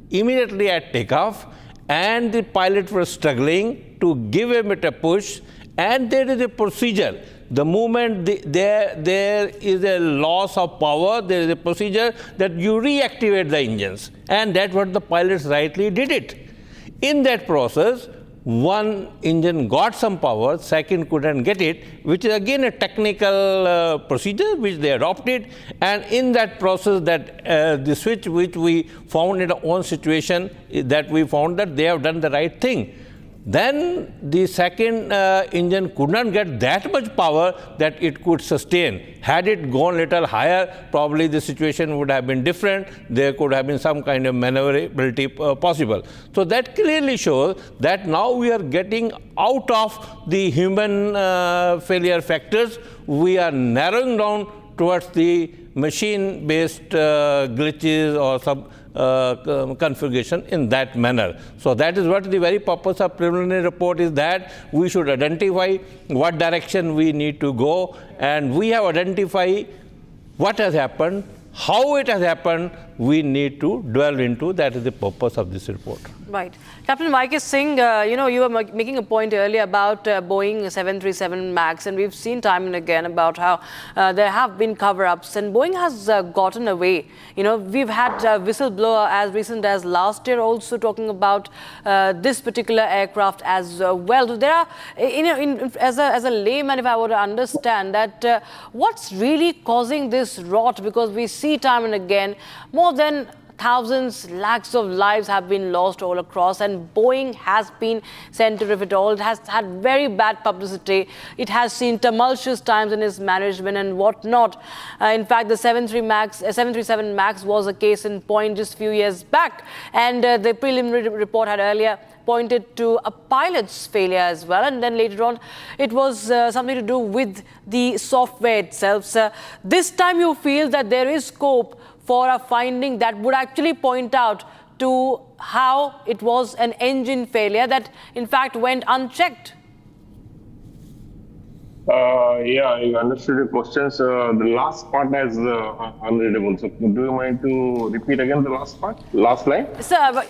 immediately at takeoff, and the pilots were struggling to give him a push, and there is a procedure. The moment there is a loss of power, there is a procedure that you reactivate the engines, and that's what the pilots rightly did it. In that process, one engine got some power, second couldn't get it, which is again a technical procedure which they adopted. And in that process, that the switch which we found in our own situation, that we found that they have done the right thing. Then the second engine could not get that much power that it could sustain. Had it gone little higher, probably the situation would have been different. There could have been some kind of maneuverability possible. So that clearly shows that now we are getting out of the human failure factors. We are narrowing down towards the machine-based glitches or some configuration in that manner. So that is what the very purpose of preliminary report is, that we should identify what direction we need to go, and we have identified what has happened, how it has happened, we need to delve into. That is the purpose of this report. Right. Captain Mike Singh, you were making a point earlier about Boeing 737 MAX, and we've seen time and again about how there have been cover-ups, and Boeing has gotten away. We've had whistleblower as recent as last year also talking about this particular aircraft as well. So there are, as a layman, if I were to understand that, what's really causing this rot? Because we see time and again more than thousands, lakhs of lives have been lost all across, and Boeing has been center of it all. It has had very bad publicity. It has seen tumultuous times in its management and whatnot. In fact, the 737 MAX was a case in point just a few years back, and the preliminary report had earlier pointed to a pilot's failure as well, and then later on it was something to do with the software itself. So this time you feel that there is scope for a finding that would actually point out to how it was an engine failure that in fact went unchecked. Yeah, I understood your questions. The last part is unreadable. So do you mind to repeat again the last part, last line? Sir,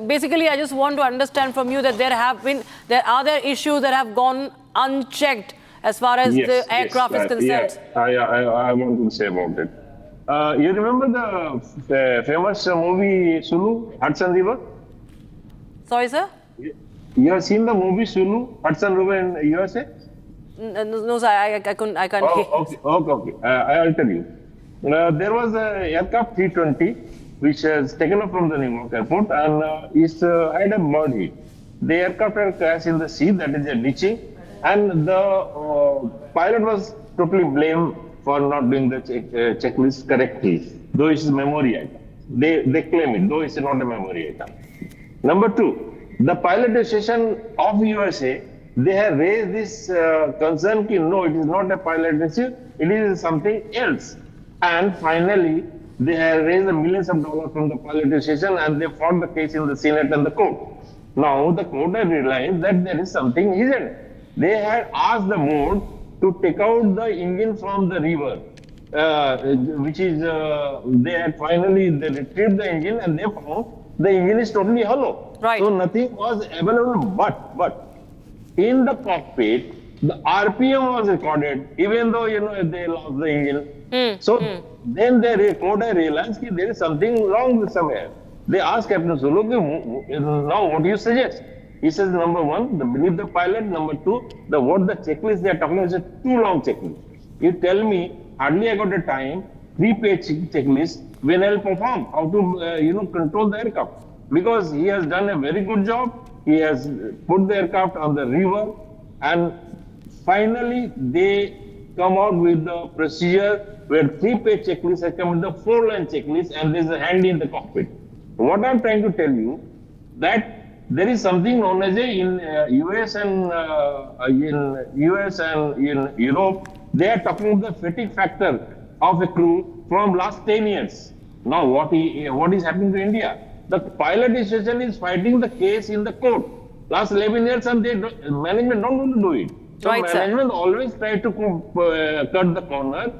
basically I just want to understand from you that there are issues that have gone unchecked as far as the aircraft is concerned. I want to say about it. You remember the famous movie Sulu, Hudson River? Sorry, sir? You have seen the movie Sulu, Hudson River in USA? No, sir, I can't. Okay. I'll tell you. There was an aircraft 320 which was taken up from the New York airport, and it had a body. The aircraft had crashed in the sea, that is a ditching, and the pilot was totally blamed for not doing the checklist correctly, though it's a memory item. They claim it, though it's not a memory item. Number two, the pilot association of USA, they have raised this concern that no, it is not a pilot issue, it is something else. And finally, they have raised millions of dollars from the pilot association, and they fought the case in the Senate and the court. Now the court has realized that there is something hidden. They had asked the board to take out the engine from the river, which is, they retrieved the engine, and they found the engine is totally hollow. Right. So nothing was available, but in the cockpit, the RPM was recorded, even though, they lost the engine. Then the court realized that there is something wrong with somewhere. They asked Captain Sulu, now what do you suggest? He says, number one, believe the pilot. Number two, what the checklist they are talking about is a too long checklist. You tell me, hardly I got a time, 3-page checklist, when I'll perform, how to, control the aircraft. Because he has done a very good job. He has put the aircraft on the river, and finally they come out with the procedure where 3-page checklist has come with the 4-line checklist, and there's a handy in the cockpit. What I'm trying to tell you, that there is something known as in US and in Europe, they are talking about the fatigue factor of a crew from last 10 years. Now what is happening to India? The pilot association is fighting the case in the court last 11 years, and management don't want to do it. So right, management always try to cut the corner.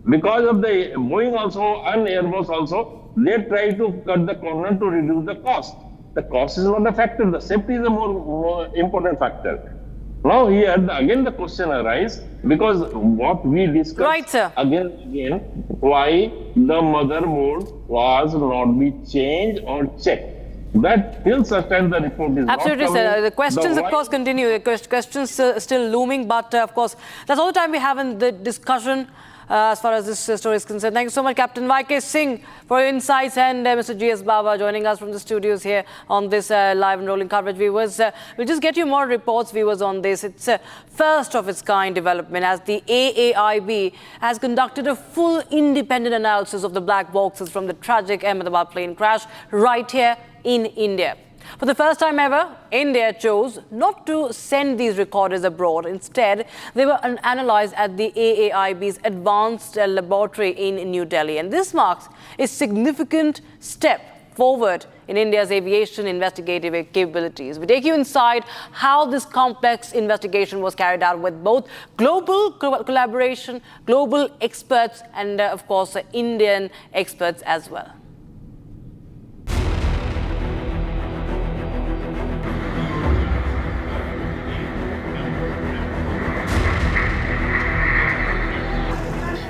Because of the Boeing also and Airbus also, they try to cut the corner to reduce the cost. The cost is not a factor. The safety is a more important factor. Now here, again the question arises, because what we discussed Right, sir. again and again, why the motherboard was not be changed or checked. That till such time the report is Absolutely, not coming. sir. The questions, of course, continue. The questions still looming, but of course, that's all the time we have in the discussion as far as this story is concerned. Thank you so much, Captain YK Singh, for your insights, and Mr. GS Baba joining us from the studios here on this live and rolling coverage. Viewers, we'll just get you more reports, viewers, on this. It's a first of its kind development, as the AAIB has conducted a full independent analysis of the black boxes from the tragic Ahmedabad plane crash right here in India. For the first time ever, India chose not to send these recorders abroad. Instead, they were analyzed at the AAIB's advanced laboratory in New Delhi. And this marks a significant step forward in India's aviation investigative capabilities. We take you inside how this complex investigation was carried out with both global collaboration, global experts, and of course, Indian experts as well.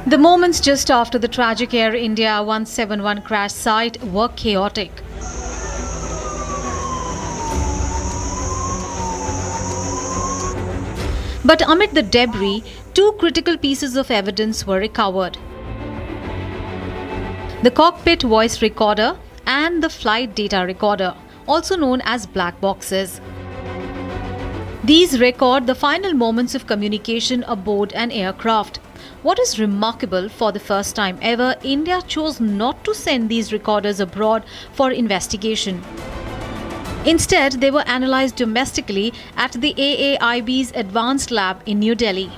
The moments just after the tragic Air India 171 crash site were chaotic. But amid the debris, two critical pieces of evidence were recovered: the cockpit voice recorder and the flight data recorder, also known as black boxes. These record the final moments of communication aboard an aircraft. What is remarkable, for the first time ever, India chose not to send these recorders abroad for investigation. Instead, they were analyzed domestically at the AAIB's advanced lab in New Delhi.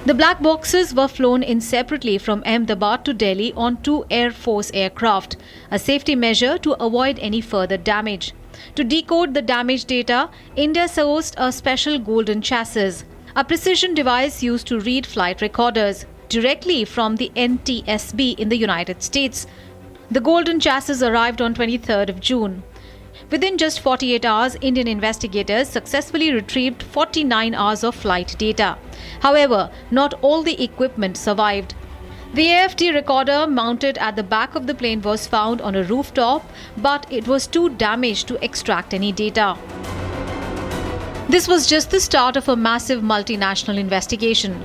The black boxes were flown in separately from Ahmedabad to Delhi on two Air Force aircraft, a safety measure to avoid any further damage. To decode the damaged data, India sourced a special golden chassis, a precision device used to read flight recorders, directly from the NTSB in the United States. The golden chassis arrived on 23rd of June. Within just 48 hours, Indian investigators successfully retrieved 49 hours of flight data. However, not all the equipment survived. The AFD recorder mounted at the back of the plane was found on a rooftop, but it was too damaged to extract any data. This was just the start of a massive multinational investigation.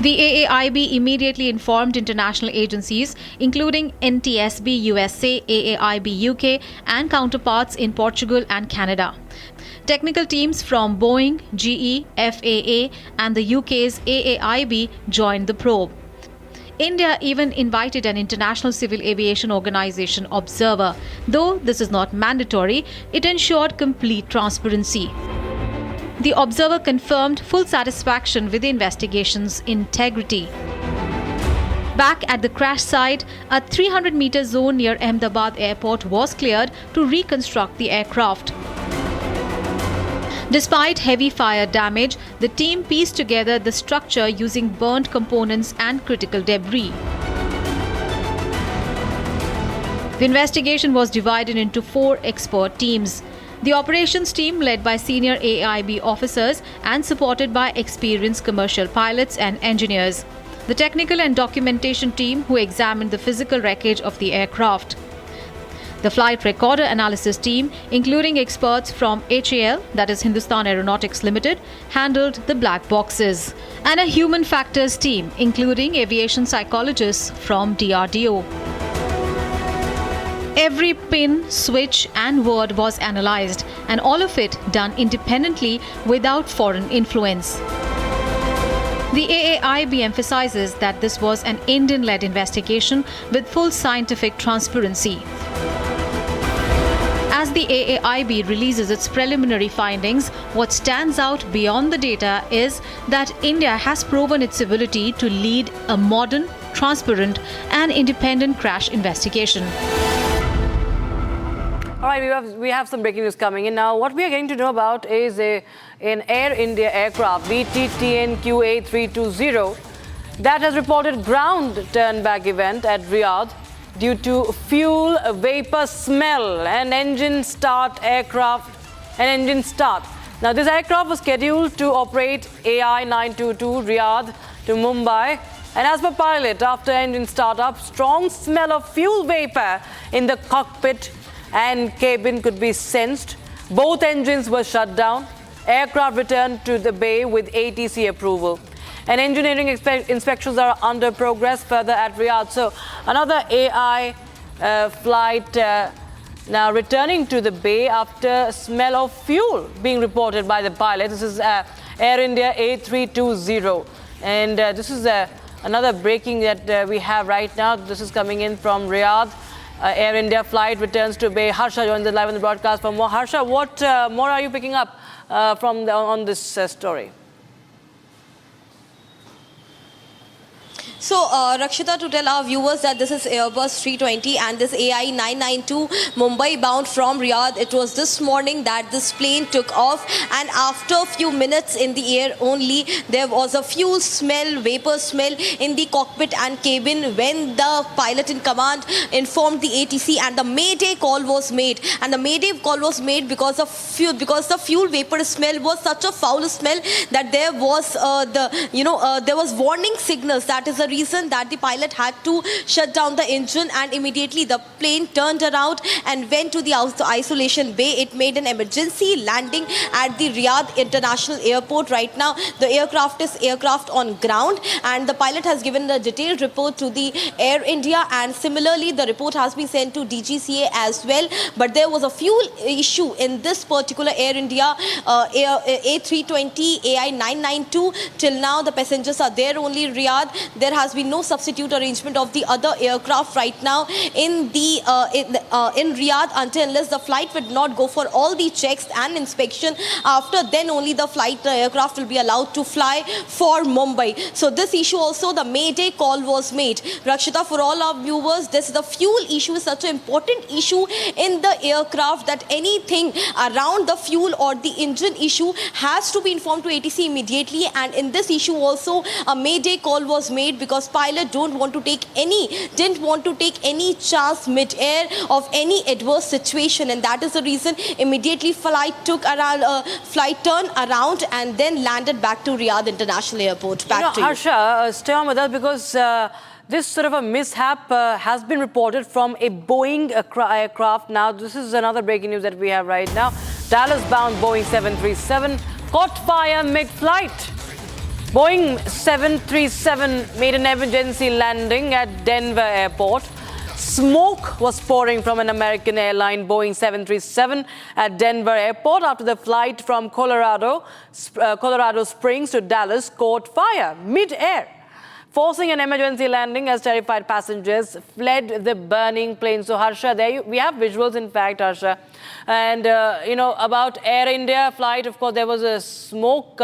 The AAIB immediately informed international agencies, including NTSB USA, AAIB UK, and counterparts in Portugal and Canada. Technical teams from Boeing, GE, FAA, and the UK's AAIB joined the probe. India even invited an international civil aviation organization observer. Though this is not mandatory, it ensured complete transparency. The observer confirmed full satisfaction with the investigation's integrity. Back at the crash site, a 300-meter zone near Ahmedabad airport was cleared to reconstruct the aircraft. Despite heavy fire damage, the team pieced together the structure using burnt components and critical debris. The investigation was divided into 4 expert teams. The operations team, led by senior AAIB officers and supported by experienced commercial pilots and engineers. The technical and documentation team, who examined the physical wreckage of the aircraft. The flight recorder analysis team, including experts from HAL, that is Hindustan Aeronautics Limited, handled the black boxes. And a human factors team, including aviation psychologists from DRDO. Every pin, switch and word was analyzed, and all of it done independently without foreign influence. The AAIB emphasizes that this was an Indian-led investigation with full scientific transparency. As the AAIB releases its preliminary findings, what stands out beyond the data is that India has proven its ability to lead a modern, transparent and independent crash investigation. All right, we have some breaking news coming in now. What we are getting to know about is an Air India aircraft, BTTNQA320, that has reported ground turn-back event at Riyadh due to fuel vapor smell and engine start. Now, this aircraft was scheduled to operate AI 922 Riyadh to Mumbai. And as per pilot, after engine startup, strong smell of fuel vapor in the cockpit and cabin could be sensed. Both engines were shut down. Aircraft returned to the bay with ATC approval. And engineering inspections are under progress further at Riyadh. So another AI flight now returning to the bay after smell of fuel being reported by the pilot. This is Air India A320. And this is another breaking that we have right now. This is coming in from Riyadh. Air India flight returns to bay. Harsha joins us live on the broadcast for more. Harsha, what more are you picking up on this story? So, Rakshita, to tell our viewers that this is Airbus 320 and this AI 992 Mumbai bound from Riyadh. It was this morning that this plane took off, and after a few minutes in the air only, there was a fuel smell, vapor smell in the cockpit and cabin when the pilot in command informed the ATC, and the Mayday call was made. And the Mayday call was made because of the fuel vapor smell was such a foul smell that there was there was warning signals. That is the reason that the pilot had to shut down the engine, and immediately the plane turned around and went to the isolation bay. It made an emergency landing at the Riyadh International Airport. Right now, the aircraft is on ground, and the pilot has given a detailed report to the Air India, and similarly, the report has been sent to DGCA as well. But there was a fuel issue in this particular Air India A320 AI 992. Till now, the passengers are there only in Riyadh. There has been no substitute arrangement of the other aircraft right now in Riyadh until unless the flight would not go for all the checks and inspection. After then only the aircraft will be allowed to fly for Mumbai. So this issue also, the Mayday call was made. Rakshita, for all our viewers, the fuel issue is such an important issue in the aircraft that anything around the fuel or the engine issue has to be informed to ATC immediately. And in this issue also, a Mayday call was made because pilot didn't want to take any chance mid-air of any adverse situation, and that is the reason immediately flight turned around and then landed back to Riyadh International Airport. Back to you. Harsha, stay on with us because this sort of a mishap has been reported from a Boeing aircraft. Now, this is another breaking news that we have right now. Dallas-bound Boeing 737 caught fire mid-flight. Boeing 737 made an emergency landing at Denver Airport. Smoke was pouring from an American airline Boeing 737 at Denver Airport after the flight from Colorado Springs to Dallas caught fire mid-air, forcing an emergency landing as terrified passengers fled the burning plane. So, Harsha, we have visuals, in fact, Harsha. And, about Air India flight, of course, there was a smoke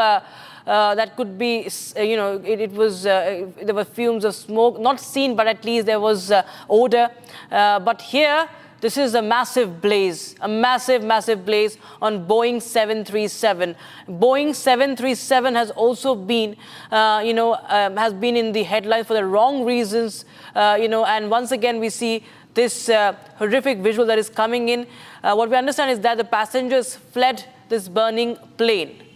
that could be, there were fumes of smoke, not seen, but at least there was odor. But here, this is a massive blaze, a massive blaze on Boeing 737. Boeing 737 has also been, has been in the headlines for the wrong reasons, and once again we see this horrific visual that is coming in. What we understand is that the passengers fled this burning plane.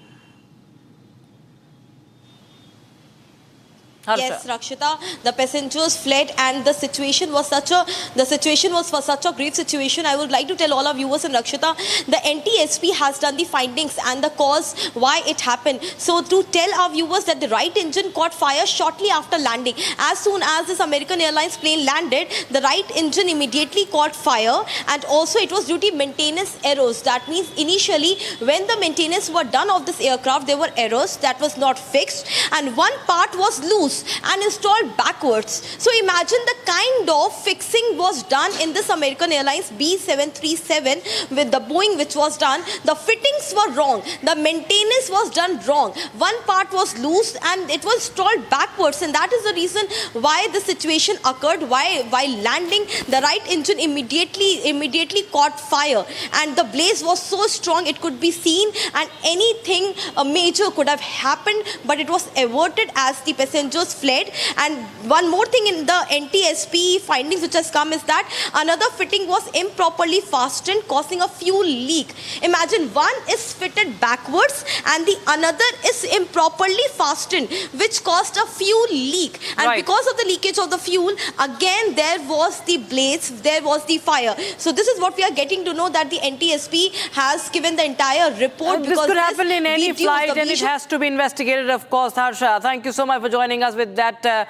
Harsha. Yes, Rakshita, the passengers fled, and the situation was for such a grave situation. I would like to tell all our viewers and Rakshita, the NTSP has done the findings and the cause why it happened. So to tell our viewers that the right engine caught fire shortly after landing. As soon as this American Airlines plane landed, the right engine immediately caught fire, and also it was due to maintenance errors. That means initially when the maintenance were done of this aircraft, there were errors that was not fixed, and one part was loose and installed backwards. So imagine the kind of fixing was done in this American Airlines B737 with the Boeing which was done. The fittings were wrong. The maintenance was done wrong. One part was loose and it was installed backwards, and that is the reason why the situation occurred. While landing, the right engine immediately caught fire, and the blaze was so strong it could be seen, and anything major could have happened, but it was averted as the passengers passengers fled. And one more thing in the NTSP findings which has come is that another fitting was improperly fastened, causing a fuel leak. Imagine one is fitted backwards and the another is improperly fastened, which caused a fuel leak. And because of the leakage of the fuel, again there was the blaze, there was the fire. So this is what we are getting to know, that the NTSP has given the entire report. This could happen in any flight and it has to be investigated, of course. Harsha, thank you so much for joining us with that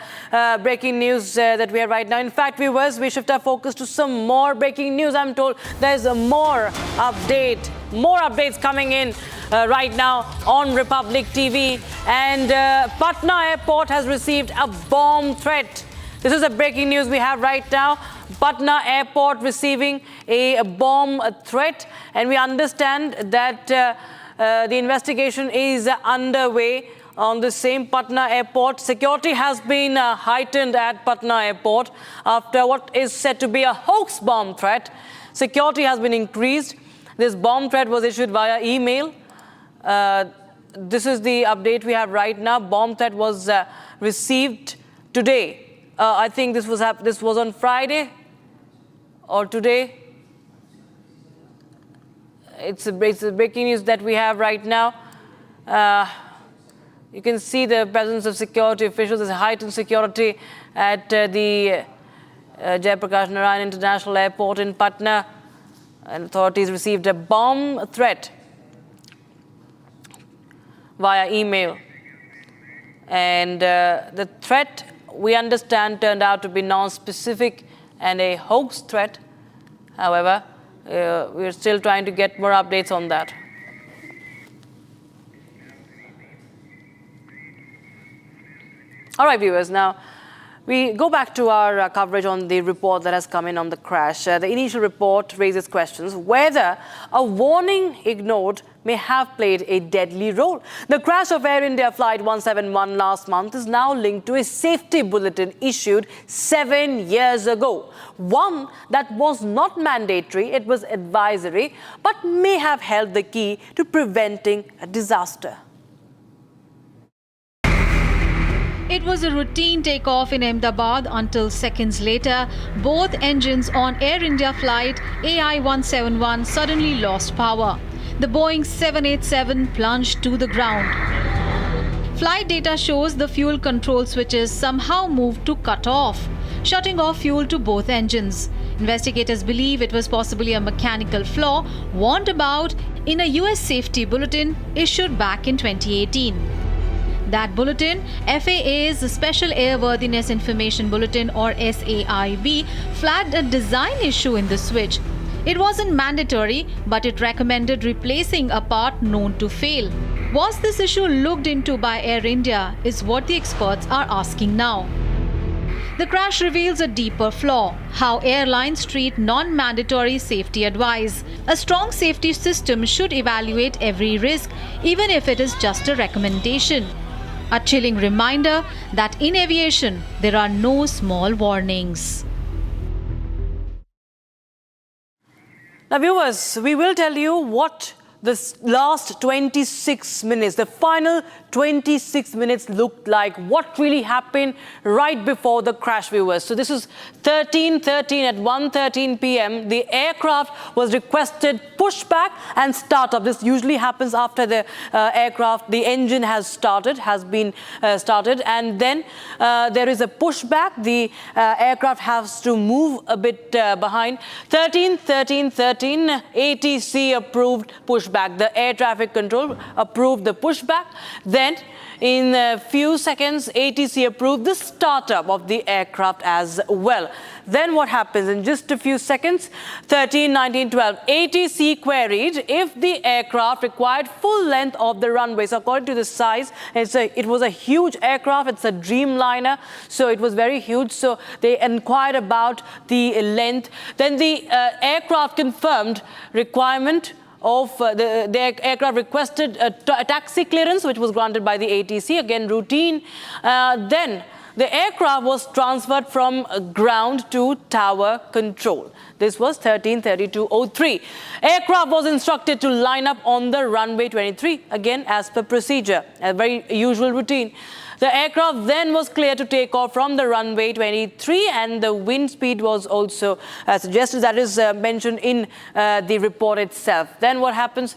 breaking news that we have right now. In fact, viewers, we shift our focus to some more breaking news. I'm told there's a more updates coming in right now on Republic TV. And Patna Airport has received a bomb threat. This is the breaking news we have right now. Patna Airport receiving a bomb threat, and we understand that the investigation is underway on the same Patna Airport. Security has been heightened at Patna Airport after what is said to be a hoax bomb threat. Security has been increased. This bomb threat was issued via email. This is the update we have right now. Bomb threat was received today. I think this was on Friday or today. It's the breaking news that we have right now. You can see the presence of security officials. There's heightened security at the Jayaprakash Narayan International Airport in Patna. And authorities received a bomb threat via email. And the threat, we understand, turned out to be non-specific and a hoax threat. However, we're still trying to get more updates on that. All right, viewers, now we go back to our coverage on the report that has come in on the crash. The initial report raises questions whether a warning ignored may have played a deadly role. The crash of Air India Flight 171 last month is now linked to a safety bulletin issued 7 years ago. One that was not mandatory, it was advisory, but may have held the key to preventing a disaster. It was a routine takeoff in Ahmedabad until seconds later, both engines on Air India flight AI-171 suddenly lost power. The Boeing 787 plunged to the ground. Flight data shows the fuel control switches somehow moved to cut off, shutting off fuel to both engines. Investigators believe it was possibly a mechanical flaw warned about in a US safety bulletin issued back in 2018. That bulletin, FAA's Special Airworthiness Information Bulletin or SAIB, flagged a design issue in the switch. It wasn't mandatory, but it recommended replacing a part known to fail. Was this issue looked into by Air India is what the experts are asking now. The crash reveals a deeper flaw: how airlines treat non-mandatory safety advice. A strong safety system should evaluate every risk, even if it is just a recommendation. A chilling reminder that in aviation, there are no small warnings. Now, viewers, we will tell you what the last 26 minutes, the final 26 minutes looked like, what really happened right before the crash, viewers. So this is 13:13 at 1:13 p.m. The aircraft was requested pushback and startup. This usually happens after the aircraft, the engine has been started, and then there is a pushback. The aircraft has to move a bit behind. 13:13, ATC approved pushback. The air traffic control approved the pushback. Then in a few seconds, ATC approved the startup of the aircraft as well. Then what happens in just a few seconds? 13:19:12, ATC queried if the aircraft required full length of the runway. So according to the size, it was a huge aircraft. It's a Dreamliner, so it was very huge. So they inquired about the length. Then the aircraft confirmed requirement of the aircraft requested a taxi clearance, which was granted by the ATC, again routine. Then the aircraft was transferred from ground to tower control. This was 13:32:03. Aircraft was instructed to line up on the runway 23, again as per procedure, a very usual routine. The aircraft then was cleared to take off from the runway 23 and the wind speed was also suggested, that is mentioned in the report itself. Then what happens?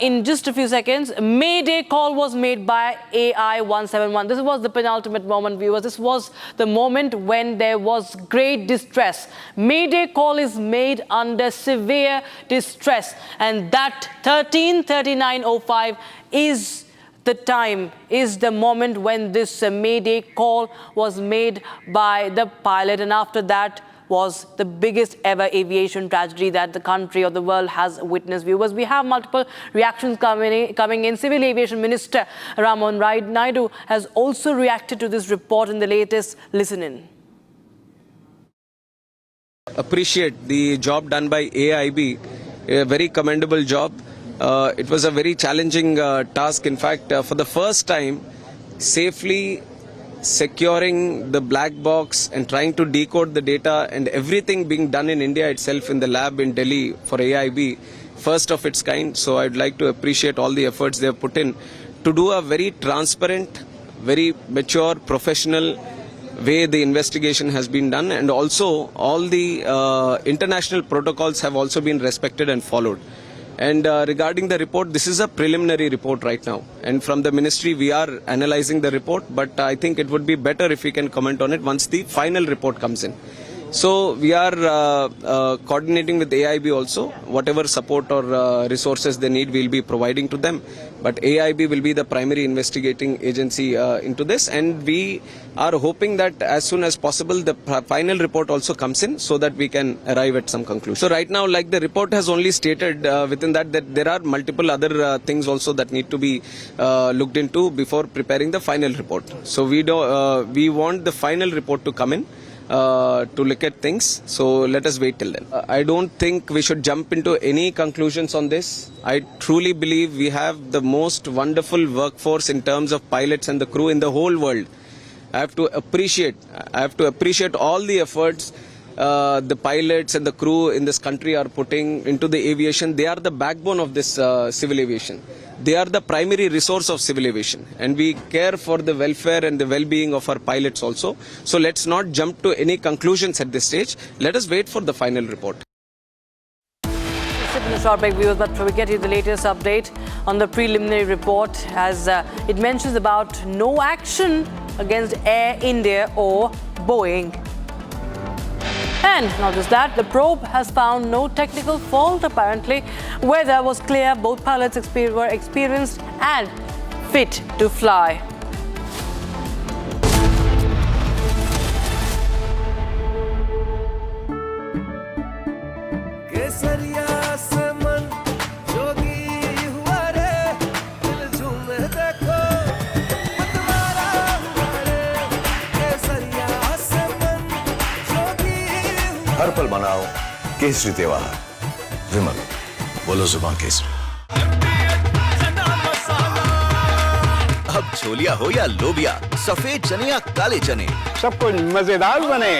In just a few seconds, Mayday call was made by AI-171. This was the penultimate moment, viewers. This was the moment when there was great distress. Mayday call is made under severe distress, and that 13:39:05 is the time, is the moment when this Mayday call was made by the pilot, and after that was the biggest ever aviation tragedy that the country or the world has witnessed. Viewers, we have multiple reactions coming in. Civil Aviation Minister Ramon Naidu has also reacted to this report in the latest Listen In. Appreciate the job done by AAIB, a very commendable job. It was a very challenging task. In fact, for the first time, safely securing the black box and trying to decode the data and everything being done in India itself in the lab in Delhi for AAIB, first of its kind. So I'd like to appreciate all the efforts they have put in to do a very transparent, very mature, professional way the investigation has been done, and also all the international protocols have also been respected and followed. And regarding the report, this is a preliminary report right now. And from the ministry, we are analyzing the report, but I think it would be better if we can comment on it once the final report comes in. So we are coordinating with AIB also. Whatever support or resources they need, we'll be providing to them. But AIB will be the primary investigating agency into this. And we are hoping that as soon as possible, the final report also comes in so that we can arrive at some conclusion. So right now, like the report has only stated within that there are multiple other things also that need to be looked into before preparing the final report. So we want the final report to come in. To look at things, so let us wait till then. I don't think we should jump into any conclusions on this. I truly believe we have the most wonderful workforce in terms of pilots and the crew in the whole world. I have to appreciate all the efforts the pilots and the crew in this country are putting into the aviation. They are the backbone of this civil aviation. They are the primary resource of civil aviation, and we care for the welfare and the well-being of our pilots also. So let's not jump to any conclusions at this stage. Let us wait for the final report. In a short break, viewers, but we get you the latest update on the preliminary report, as it mentions about no action against Air India or Boeing. And not just that, the probe has found no technical fault apparently. Weather was clear, both pilots were experienced and fit to fly. हर पल मनाओ केसरी त्योहार। विमल, बोलो जुबान केसरी। अब छोलिया हो या लोबिया, सफेद चने या काले चने, सब कुछ मजेदार बने।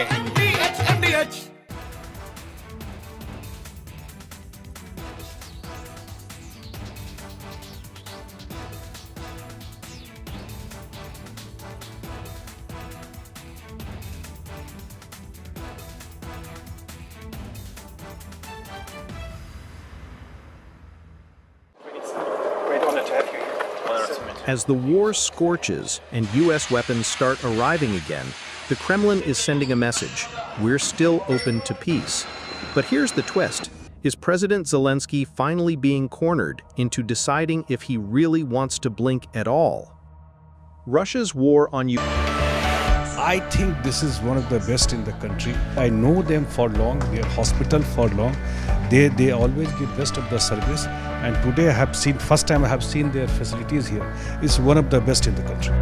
As the war scorches and U.S. weapons start arriving again, the Kremlin is sending a message: we're still open to peace. But here's the twist. Is President Zelensky finally being cornered into deciding if he really wants to blink at all? Russia's war on Ukraine. I think this is one of the best in the country. I know them for long, their hospital for long. They always give best of the service. And today I have seen, first time I have seen their facilities here. It's one of the best in the country.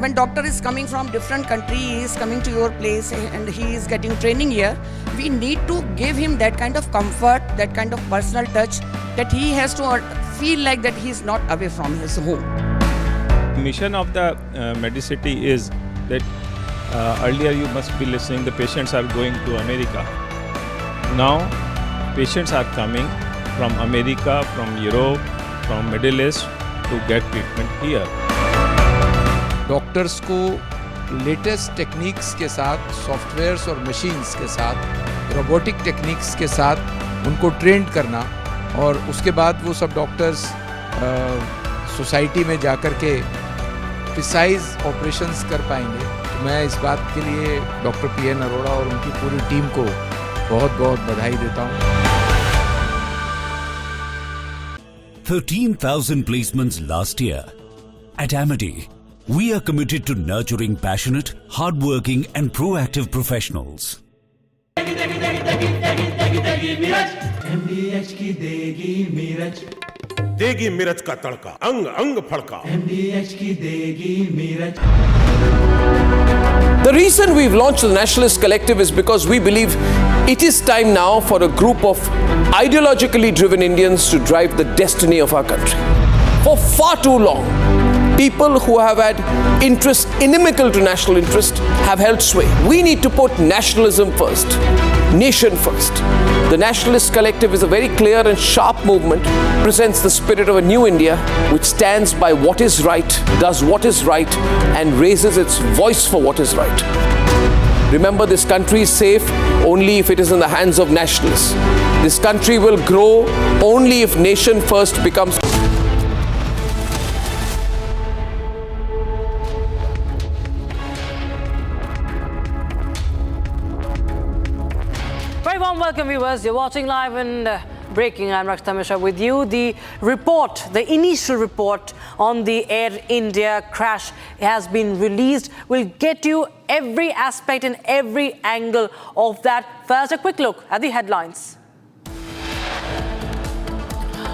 When doctor is coming from different country, he is coming to your place and he is getting training here, we need to give him that kind of comfort, that kind of personal touch, that he has to feel like that he is not away from his home. The mission of the Medicity is that earlier you must be listening, the patients are going to America. Now patients are coming from America, from Europe, from Middle East to get treatment here. Doctors को latest techniques के साथ, softwares और machines के साथ, robotic techniques के साथ उनको trend करना और उसके बाद वो सब डॉक्टर्स सोसाइटी में जाकर के प्रिसाइज ऑपरेशंस कर पाएंगे। तो मैं इस बात के लिए डॉक्टर पीएन अरोड़ा और उनकी पूरी टीम को बहुत बहुत बधाई देता हूँ। 13,000 placements last year. At Amity, we are committed to nurturing passionate, hardworking and proactive professionals. MDH की देगी मीरज, देगी मिर्च का तड़का, अंग अंग फड़का। MDH की देगी Miraj. The reason we've launched the Nationalist Collective is because we believe it is time now for a group of ideologically driven Indians to drive the destiny of our country. For far too long, people who have had interests inimical to national interest have held sway. We need to put nationalism first, nation first. The Nationalist Collective is a very clear and sharp movement, presents the spirit of a new India which stands by what is right, does what is right, and raises its voice for what is right. Remember, this country is safe only if it is in the hands of nationalists. This country will grow only if nation first becomes. Very warm welcome, viewers. You're watching live and breaking. I'm Rakshita Mishra with you. The report, the initial report on the Air India crash has been released. We'll get you every aspect and every angle of that. First, a quick look at the headlines.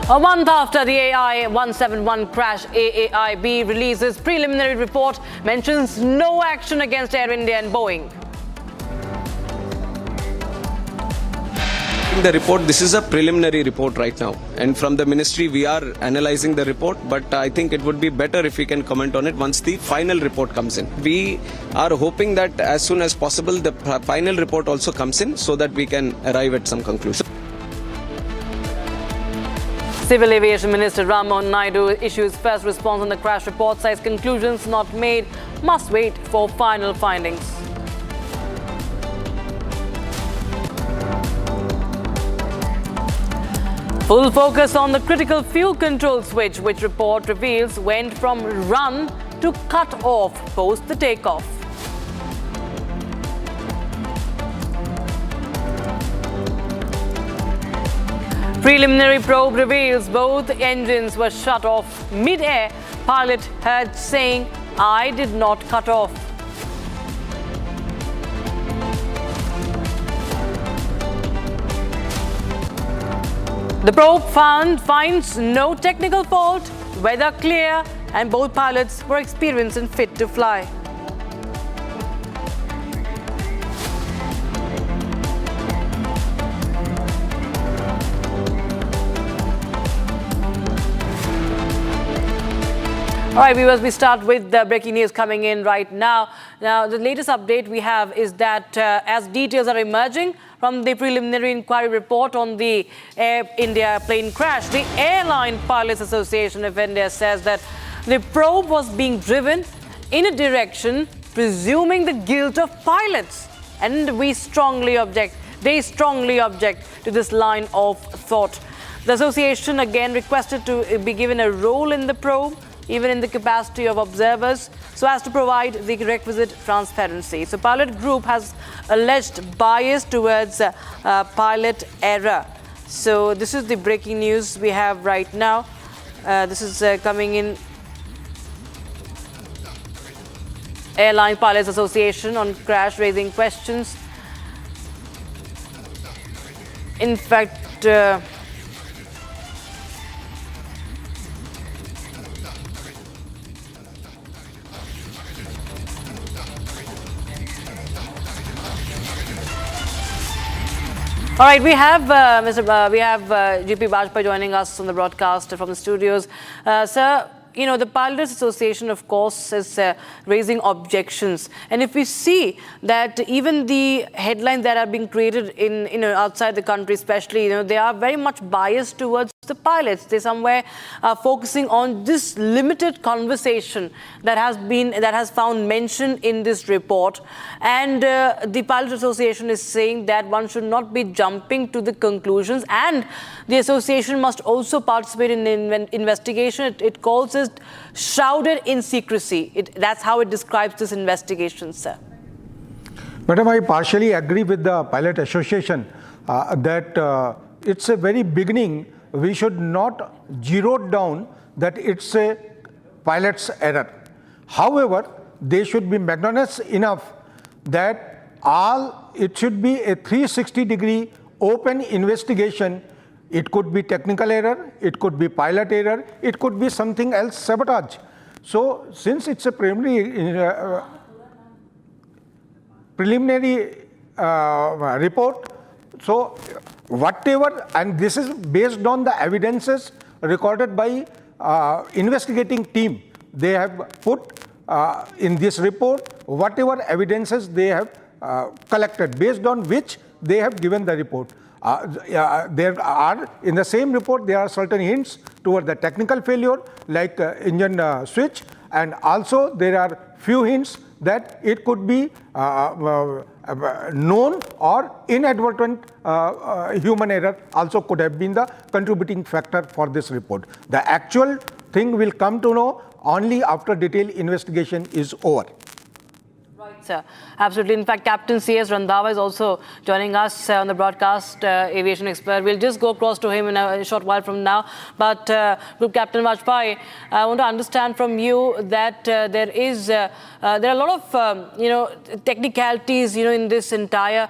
A month after the AI-171 crash, AAIB releases preliminary report, mentions no action against Air India and Boeing. The report, this is a preliminary report right now, and from the ministry we are analyzing the report, but I think it would be better if we can comment on it once the final report comes in. We are hoping that as soon as possible the final report also comes in so that we can arrive at some conclusion. Civil Aviation Minister Ram Mohan Naidu issues first response on the crash report, says conclusions not made, must wait for final findings. Full focus on the critical fuel control switch, which report reveals went from run to cut off post the takeoff. Preliminary probe reveals both engines were shut off mid-air. Pilot heard saying, "I did not cut off." The probe finds no technical fault, weather clear, and both pilots were experienced and fit to fly. All right, viewers, we start with the breaking news coming in right now. Now, the latest update we have is that as details are emerging from the preliminary inquiry report on the Air India plane crash, the Airline Pilots Association of India says that the probe was being driven in a direction presuming the guilt of pilots. And we strongly object, they strongly object to this line of thought. The association again requested to be given a role in the probe, even in the capacity of observers, so as to provide the requisite transparency. So pilot group has alleged bias towards pilot error. So this is the breaking news we have right now. This is coming in. Airline Pilots Association on crash raising questions. In fact, all right, we have GP Bajpai joining us on the broadcast from the studios. Sir, you know, the Pilots Association, of course, is raising objections. And if we see that even the headlines that are being created in outside the country, especially, they are very much biased towards The pilots, they somewhere are focusing on this limited conversation that has found mention in this report, and the Pilot Association is saying that one should not be jumping to the conclusions, and the association must also participate in the investigation. It calls it shrouded in secrecy. That's how it describes this investigation, sir. Madam, I partially agree with the Pilot Association that it's a very beginning. We should not zero down that it's a pilot's error. However, they should be magnanimous enough that it should be a 360-degree open investigation. It could be technical error, it could be pilot error, it could be something else, sabotage. So, since it's a preliminary report, so whatever, and this is based on the evidences recorded by investigating team. They have put in this report whatever evidences they have collected, based on which they have given the report. There are, in the same report, there are certain hints toward the technical failure, like engine switch, and also there are few hints that it could be known or inadvertent human error also could have been the contributing factor for this report. The actual thing will come to know only after detailed investigation is over. Right, sir. Absolutely. In fact, Captain C.S. Randhawa is also joining us on the broadcast, Aviation Expert. We'll just go across to him in a short while from now. But Group Captain Vajpayee, I want to understand from you that there are a lot of technicalities in this entire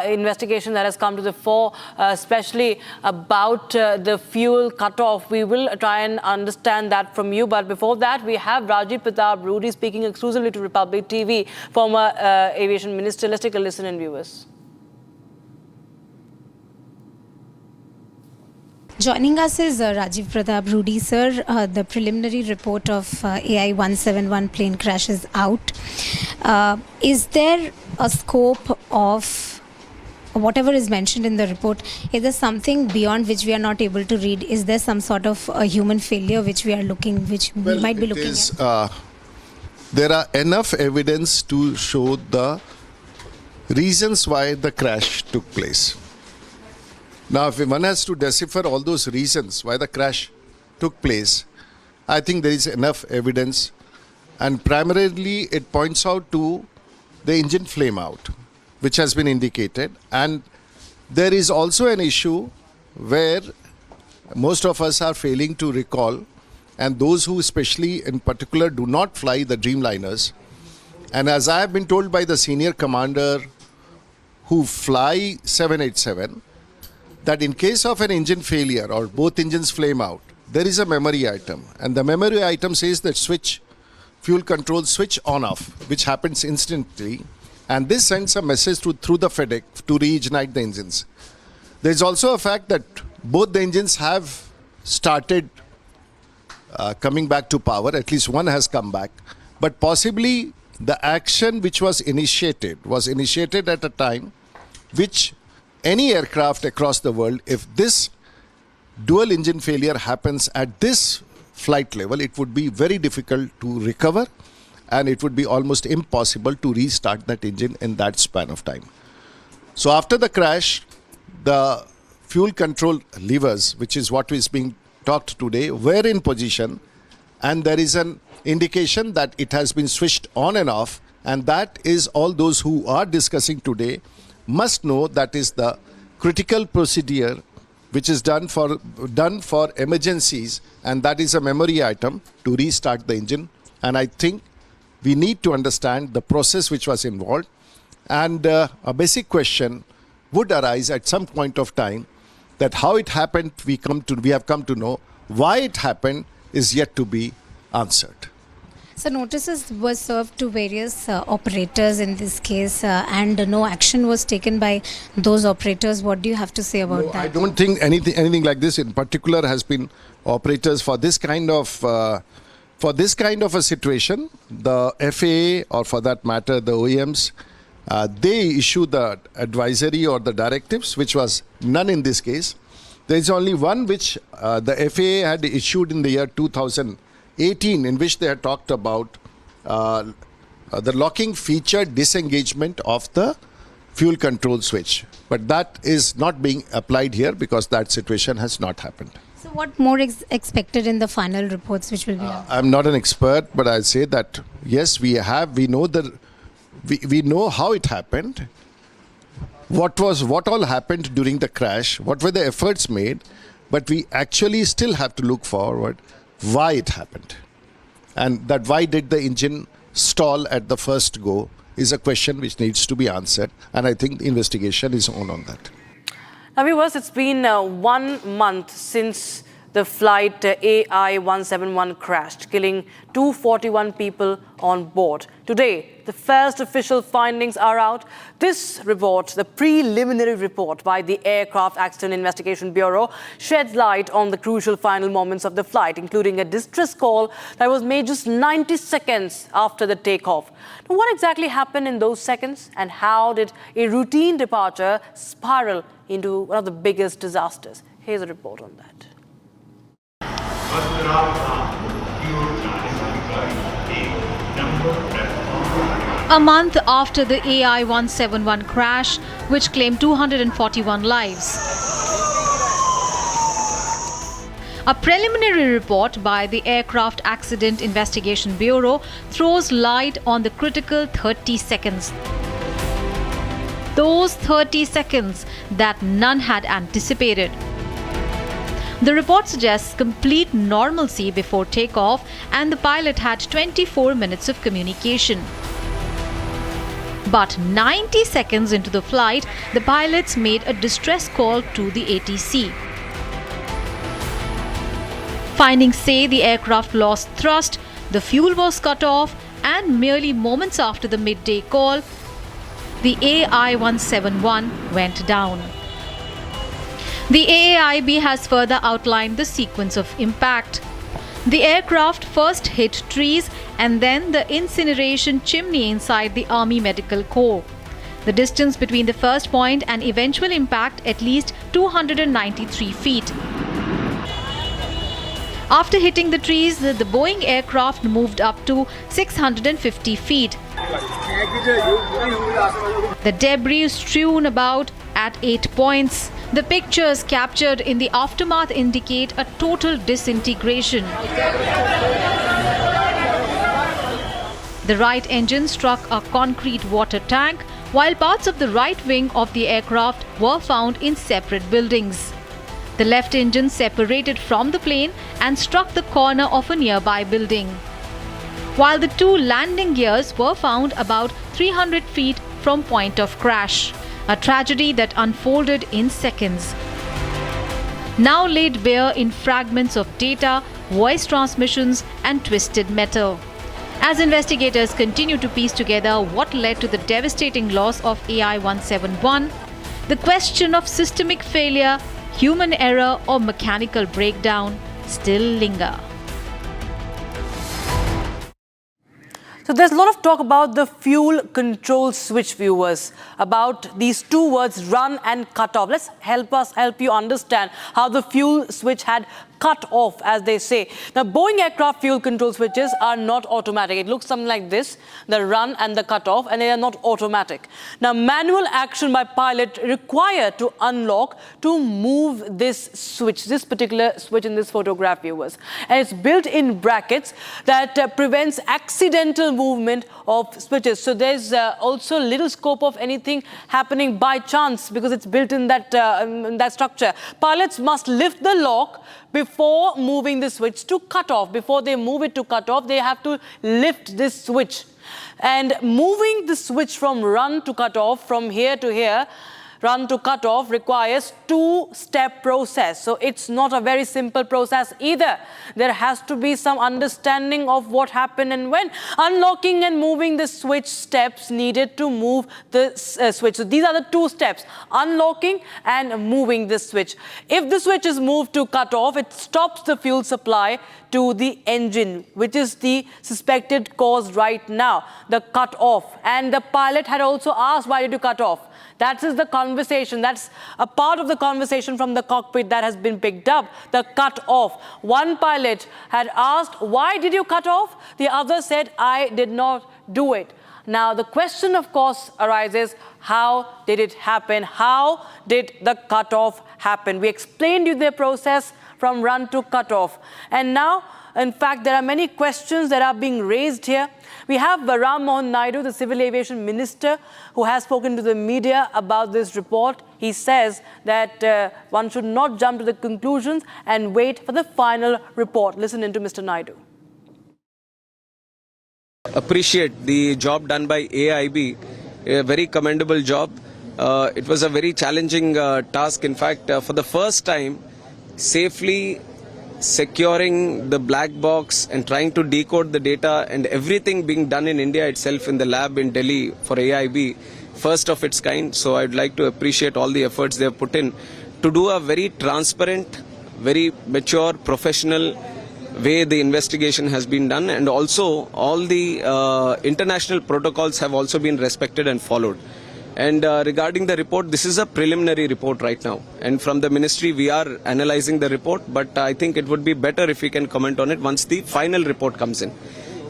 investigation that has come to the fore, especially about the fuel cutoff. We will try and understand that from you. But before that, we have Rajiv Pratap Rudy speaking exclusively to Republic TV, former Aviation Minister. Let's take a listen in, viewers. Joining us is Rajiv Pratap Rudy, sir. The preliminary report of AI-171 plane crash is out. Is there a scope of whatever is mentioned in the report? Is there something beyond which we are not able to read? Is there some sort of human failure which we might be looking at? There are enough evidence to show the reasons why the crash took place. Now, if one has to decipher all those reasons why the crash took place, I think there is enough evidence, and primarily it points out to the engine flame out, which has been indicated, and there is also an issue where most of us are failing to recall, and those who especially in particular do not fly the Dreamliners. And as I have been told by the senior commander who fly 787, that in case of an engine failure or both engines flame out, there is a memory item. And the memory item says that fuel control switch on off, which happens instantly. And this sends a message through the FedEx to reignite the engines. There is also a fact that both the engines have started coming back to power, at least one has come back, but possibly the action which was initiated at a time which any aircraft across the world, if this dual engine failure happens at this flight level, it would be very difficult to recover, and it would be almost impossible to restart that engine in that span of time. So after the crash, the fuel control levers, which is what is being talked today, were in position, and there is an indication that it has been switched on and off, and that is all those who are discussing today must know that is the critical procedure which is done for emergencies, and that is a memory item to restart the engine. And I think we need to understand the process which was involved, and a basic question would arise at some point of time that how it happened, we have come to know. Why it happened is yet to be answered. So notices were served to various operators in this case, and no action was taken by those operators. What do you have to say about that? I don't think anything like this in particular has been operators for this kind of a situation. The FAA, or for that matter the OEMs, they issue the advisory or the directives, which was none in this case. There is only one which the FAA had issued in the year 2018, in which they had talked about the locking feature disengagement of the fuel control switch. But that is not being applied here because that situation has not happened. So what more expected in the final reports which will be out? I'm not an expert, but I say that yes, we know how it happened, what all happened during the crash, what were the efforts made, but we actually still have to look forward why it happened. And that why did the engine stall at the first go is a question which needs to be answered, and I think the investigation is on that. Now, viewers, it's been 1 month since the flight AI-171 crashed, killing 241 people on board. Today, the first official findings are out. This report, the preliminary report by the Aircraft Accident Investigation Bureau, sheds light on the crucial final moments of the flight, including a distress call that was made just 90 seconds after the takeoff. Now, what exactly happened in those seconds, and how did a routine departure spiral into one of the biggest disasters? Here's a report on that. A month after the AI-171 crash, which claimed 241 lives. A preliminary report by the Aircraft Accident Investigation Bureau throws light on the critical 30 seconds. Those 30 seconds that none had anticipated. The report suggests complete normalcy before takeoff, and the pilot had 24 minutes of communication. But 90 seconds into the flight, the pilots made a distress call to the ATC. Findings say the aircraft lost thrust, the fuel was cut off, and merely moments after the midday call, the AI-171 went down. The AAIB has further outlined the sequence of impact. The aircraft first hit trees and then the incineration chimney inside the Army Medical Corps. The distance between the first point and eventual impact at least 293 feet. After hitting the trees, the Boeing aircraft moved up to 650 feet. The debris is strewn about at 8 points. The pictures captured in the aftermath indicate a total disintegration. The right engine struck a concrete water tank, while parts of the right wing of the aircraft were found in separate buildings. The left engine separated from the plane and struck the corner of a nearby building, while the two landing gears were found about 300 feet from point of crash. A tragedy that unfolded in seconds. Now laid bare in fragments of data, voice transmissions, and twisted metal. As investigators continue to piece together what led to the devastating loss of AI-171, the question of systemic failure, human error, or mechanical breakdown still linger. So there's a lot of talk about the fuel control switch, viewers, about these two words, run and cut off. Let's help you understand how the fuel switch had cut off, as they say. Now, Boeing aircraft fuel control switches are not automatic. It looks something like this, the run and the cut off, and they are not automatic. Now, manual action by pilot required to unlock to move this switch, this particular switch in this photograph, viewers. And it's built in brackets that prevents accidental movement of switches. So there's also little scope of anything happening by chance because it's built in that structure. Pilots must lift the lock before moving the switch to cut off. Before they move it to cut off, they have to lift this switch. And moving the switch from run to cut off, from here to here, run to cut off, requires two-step process. So it's not a very simple process either. There has to be some understanding of what happened and when. Unlocking and moving the switch steps needed to move the switch. So these are the two steps, unlocking and moving the switch. If the switch is moved to cut off, it stops the fuel supply to the engine, which is the suspected cause right now, the cut off. And the pilot had also asked, why did you cut off? That is the conversation. That's a part of the conversation from the cockpit that has been picked up, the cut off. One pilot had asked, why did you cut off? The other said, I did not do it. Now, the question, of course, arises, how did it happen? How did the cutoff happen? We explained you the process from run to cutoff. And now, in fact, there are many questions that are being raised here. We have Ram Mohan Naidu, the Civil Aviation Minister, who has spoken to the media about this report. He says that one should not jump to the conclusions and wait for the final report. Listen into Mr. Naidu. Appreciate the job done by AAIB, a very commendable job. It was a very challenging task. In fact, for the first time, safely securing the black box and trying to decode the data and everything being done in India itself in the lab in Delhi for AAIB, first of its kind. So I'd like to appreciate all the efforts they have put in to do a very transparent, very mature, professional way the investigation has been done, and also all the international protocols have also been respected and followed. And regarding the report, this is a preliminary report right now, and from the ministry we are analyzing the report, but I think it would be better if we can comment on it once the final report comes in.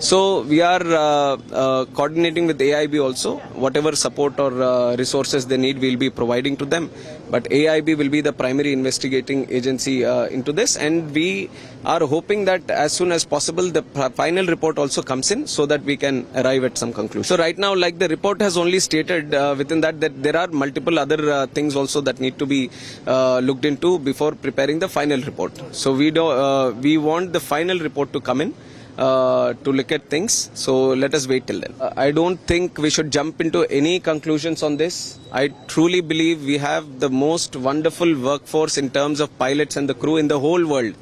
So we are coordinating with AIB also. Whatever support or resources they need, we'll be providing to them. But AIB will be the primary investigating agency into this, and we are hoping that as soon as possible the final report also comes in so that we can arrive at some conclusion. So right now, like the report has only stated within that there are multiple other things also that need to be looked into before preparing the final report. So we want the final report to come in to look at things. So let us wait till then. I don't think we should jump into any conclusions on this. I truly believe we have the most wonderful workforce in terms of pilots and the crew in the whole world.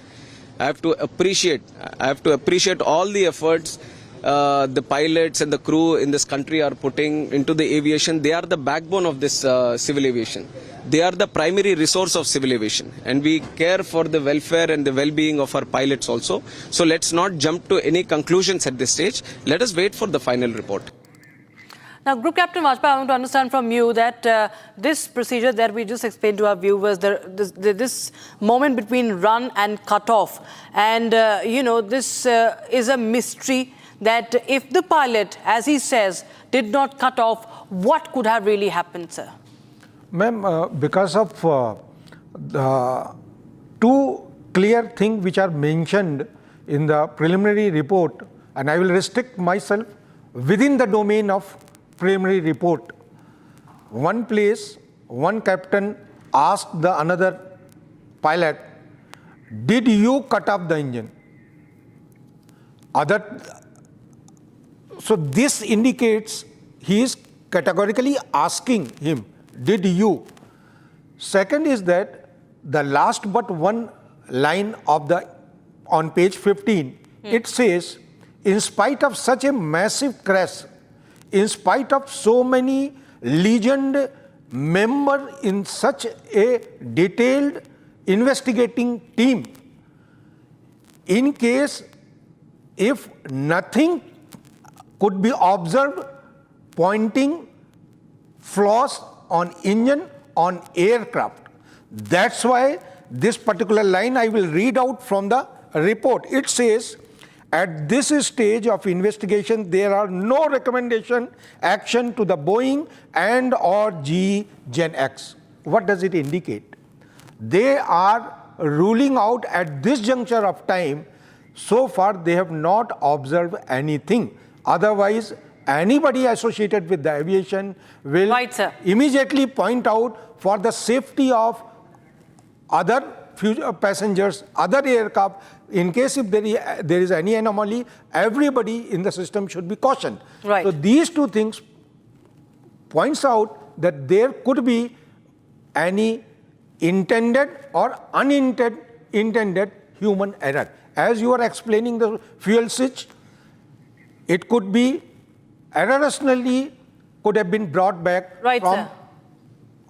I have to appreciate all the efforts the pilots and the crew in this country are putting into the aviation. They are the backbone of this civil aviation. They are the primary resource of civil aviation, and we care for the welfare and the well-being of our pilots also. So let's not jump to any conclusions at this stage. Let us wait for the final report. Now, Group Captain Vajpayee, I want to understand from you that this procedure that we just explained to our viewers, this moment between run and cut off, and this is a mystery that if the pilot, as he says, did not cut off, what could have really happened, sir? Ma'am, because of the two clear things which are mentioned in the preliminary report, and I will restrict myself within the domain of preliminary report. One place, one captain asked the another pilot, did you cut off the engine? So this indicates he is categorically asking him, did you? Second is that the last but one line of on page 15, it says, in spite of such a massive crash, in spite of so many legend members in such a detailed investigating team, in case if nothing could be observed pointing flaws on engine, on aircraft. That's why this particular line I will read out from the report. It says, at this stage of investigation, there are no recommendation action to the Boeing and or GE Gen X. What does it indicate? They are ruling out at this juncture of time. So far, they have not observed anything. Otherwise, anybody associated with the aviation will immediately point out for the safety of other passengers, other aircraft. In case if there is any anomaly, everybody in the system should be cautioned. Right. So these two things points out that there could be any intended or unintended human error. As you are explaining the fuel switch, it could be erroneously could have been brought back from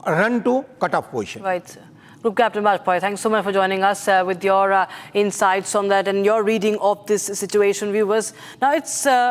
run to cut-off position. Right, sir. Group Captain Bajpai, thanks so much for joining us with your insights on that and your reading of this situation, viewers. Now,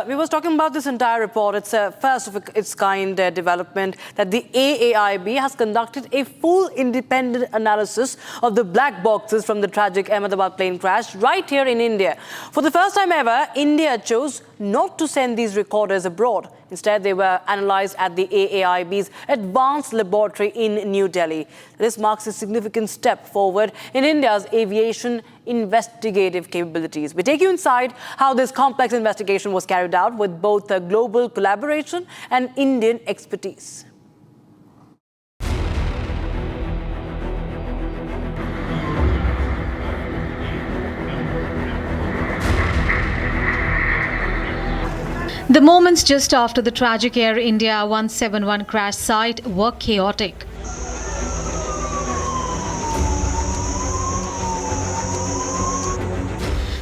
we was talking about this entire report. It's a first of its kind development that the AAIB has conducted a full independent analysis of the black boxes from the tragic Ahmedabad plane crash right here in India. For the first time ever, India chose not to send these recorders abroad. Instead, they were analysed at the AAIB's advanced laboratory in New Delhi. This marks a significant step forward in India's aviation investigative capabilities. We take you inside how this complex investigation was carried out with both global collaboration and Indian expertise. The moments just after the tragic Air India 171 crash site were chaotic.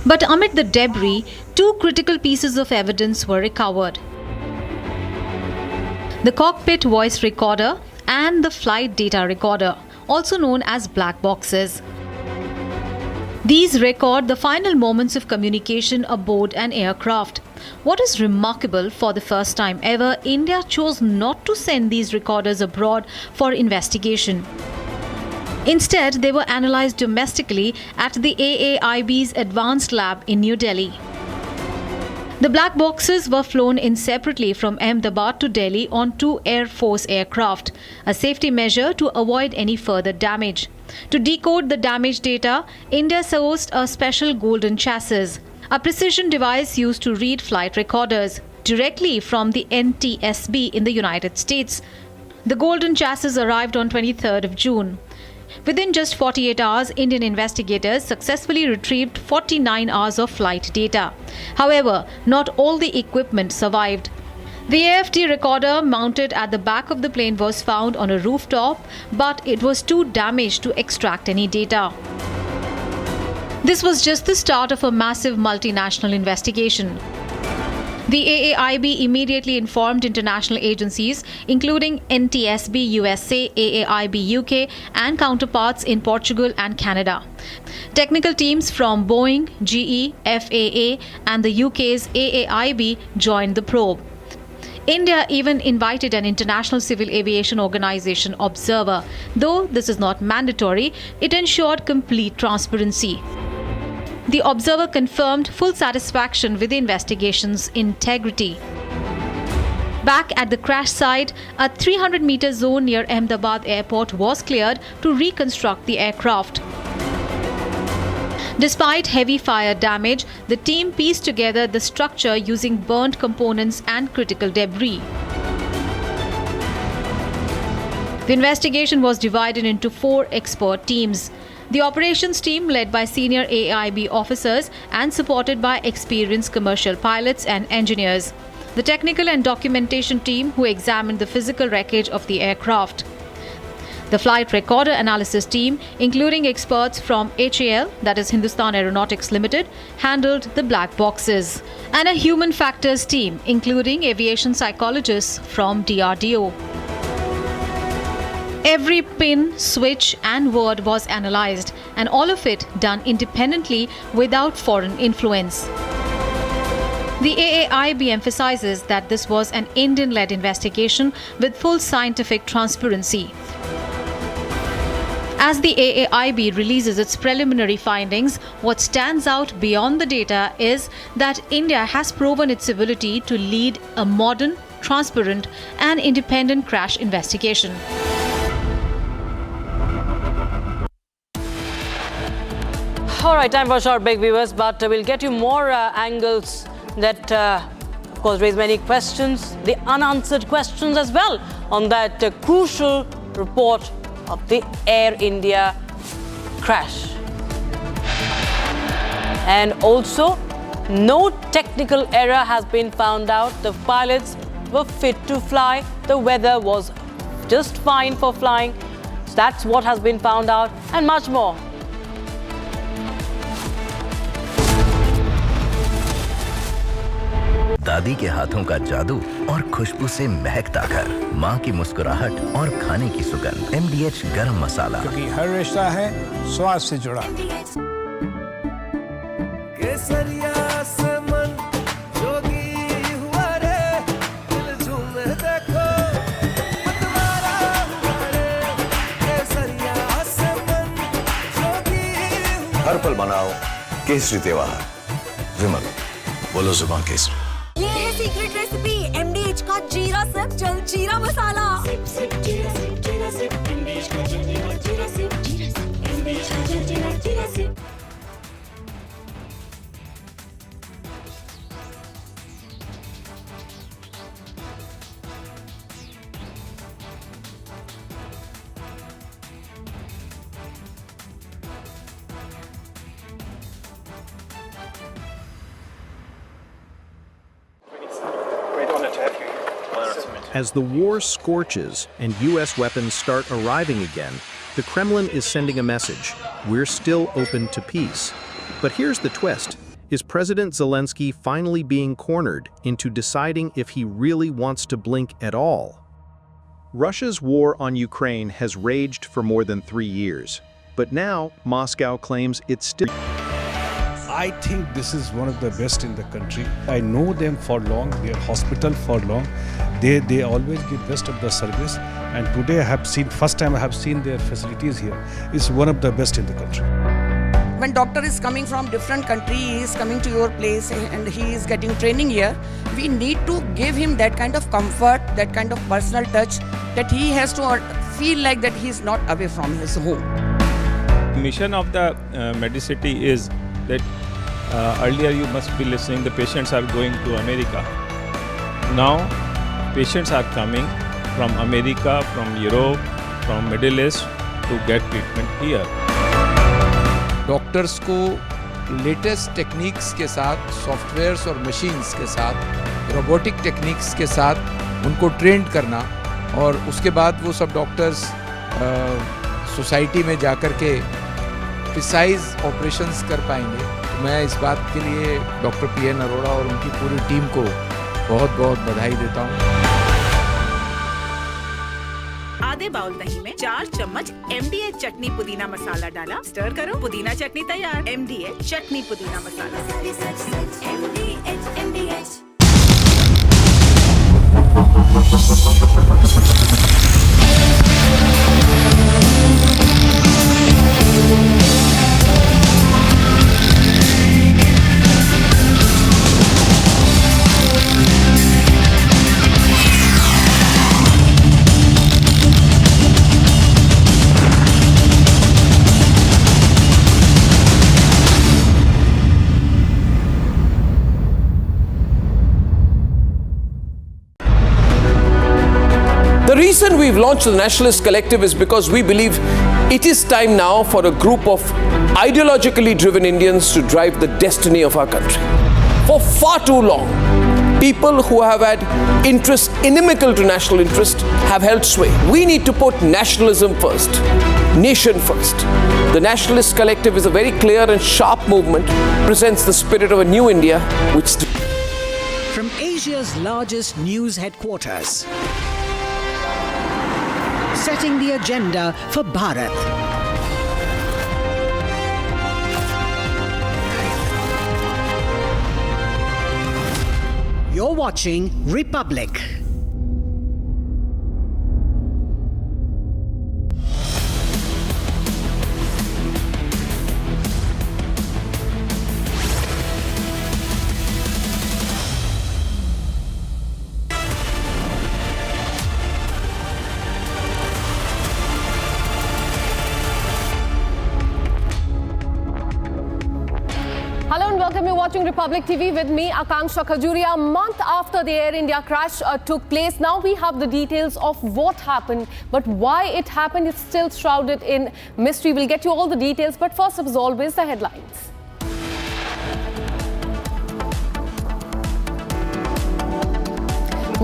But amid the debris, two critical pieces of evidence were recovered: the cockpit voice recorder and the flight data recorder, also known as black boxes. These record the final moments of communication aboard an aircraft. What is remarkable, for the first time ever, India chose not to send these recorders abroad for investigation. Instead, they were analysed domestically at the AAIB's advanced lab in New Delhi. The black boxes were flown in separately from Ahmedabad to Delhi on two Air Force aircraft, a safety measure to avoid any further damage. To decode the damaged data, India sourced a special golden chassis, a precision device used to read flight recorders, directly from the NTSB in the United States. The golden chassis arrived on 23rd of June. Within just 48 hours, Indian investigators successfully retrieved 49 hours of flight data. However, not all the equipment survived. The AFD recorder mounted at the back of the plane was found on a rooftop, but it was too damaged to extract any data. This was just the start of a massive multinational investigation. The AAIB immediately informed international agencies, including NTSB USA, AAIB UK, and counterparts in Portugal and Canada. Technical teams from Boeing, GE, FAA, and the UK's AAIB joined the probe. India even invited an international civil aviation organization observer. Though this is not mandatory, it ensured complete transparency. The observer confirmed full satisfaction with the investigation's integrity. Back at the crash site, a 300-meter zone near Ahmedabad airport was cleared to reconstruct the aircraft. Despite heavy fire damage, the team pieced together the structure using burnt components and critical debris. The investigation was divided into 4 expert teams. The operations team, led by senior AAIB officers and supported by experienced commercial pilots and engineers. The technical and documentation team, who examined the physical wreckage of the aircraft. The flight recorder analysis team, including experts from HAL, that is Hindustan Aeronautics Limited, handled the black boxes. And a human factors team, including aviation psychologists from DRDO. Every pin, switch and word was analysed, and all of it done independently without foreign influence. The AAIB emphasises that this was an Indian-led investigation with full scientific transparency. As the AAIB releases its preliminary findings, what stands out beyond the data is that India has proven its ability to lead a modern, transparent and independent crash investigation. All right, time for a short break, viewers, but we'll get you more angles that, of course, raise many questions, the unanswered questions as well, on that crucial report of the Air India crash. And also, no technical error has been found out. The pilots were fit to fly. The weather was just fine for flying. So that's what has been found out, and much more. The दादी के हाथों का जादू और खुशबू से महकता घर, माँ की मुस्कुराहट और खाने की सुगंध। MDH गरम मसाला, क्योंकि हर रिश्ता है स्वाद से जुड़ा। केसरिया से मन जोगी हुआ रे, दिल झूमे देखो मतवारा हुआ रे। केसरिया से मन जोगी हुआ। हर पल मनाओ केसरी त्योहार, विमल बोलो जुबान केसरी। ये है सीक्रेट रेसिपी MDH का जीरा सिप जल जीरा मसाला। सिप सिप जीरा सिप MDH का जल जीरा सिप MDH का जल जीरा SIP. As the war scorches and U.S. weapons start arriving again, the Kremlin is sending a message: we're still open to peace. But here's the twist. Is President Zelensky finally being cornered into deciding if he really wants to blink at all? Russia's war on Ukraine has raged for more than 3 years. But now, Moscow claims it's still... I think this is one of the best in the country. I know them for long, their hospital for long. They always give best of the service. And today I have seen, first time I have seen their facilities here. It's one of the best in the country. When doctor is coming from different country, he is coming to your place and he is getting training here. We need to give him that kind of comfort, that kind of personal touch, that he has to feel like that he is not away from his home. Mission of the Medicity is that earlier you must be listening, the patients are going to America. Now patients are coming from America, from Europe, from Middle East to get treatment here. Doctors को latest techniques के साथ, softwares और machines के साथ, robotic techniques के साथ उनको trend करना और उसके बाद वो सब डॉक्टर्स सोसाइटी में जाकर के प्रिसाइज ऑपरेशंस कर पाएंगे। तो मैं इस बात के लिए डॉक्टर PN अरोड़ा और उनकी पूरी टीम को बहुत बहुत बधाई देता हूँ। आधे बाउल दही में 4 चम्मच MDH चटनी पुदीना मसाला डाला, स्टर करो, पुदीना चटनी तैयार। MDH चटनी पुदीना मसाला। MDH। The reason we've launched the Nationalist Collective is because we believe it is time now for a group of ideologically driven Indians to drive the destiny of our country. For far too long, people who have had interests inimical to national interest have held sway. We need to put nationalism first, nation first. The Nationalist Collective is a very clear and sharp movement, presents the spirit of a new India, which... From Asia's largest news headquarters, setting the agenda for Bharat. You're watching Republic. Hello and welcome. You're watching Republic TV with me, Akanksha Khajuria. A month after the Air India crash took place, now we have the details of what happened, but why it happened is still shrouded in mystery. We'll get you all the details, but first, as always, the headlines.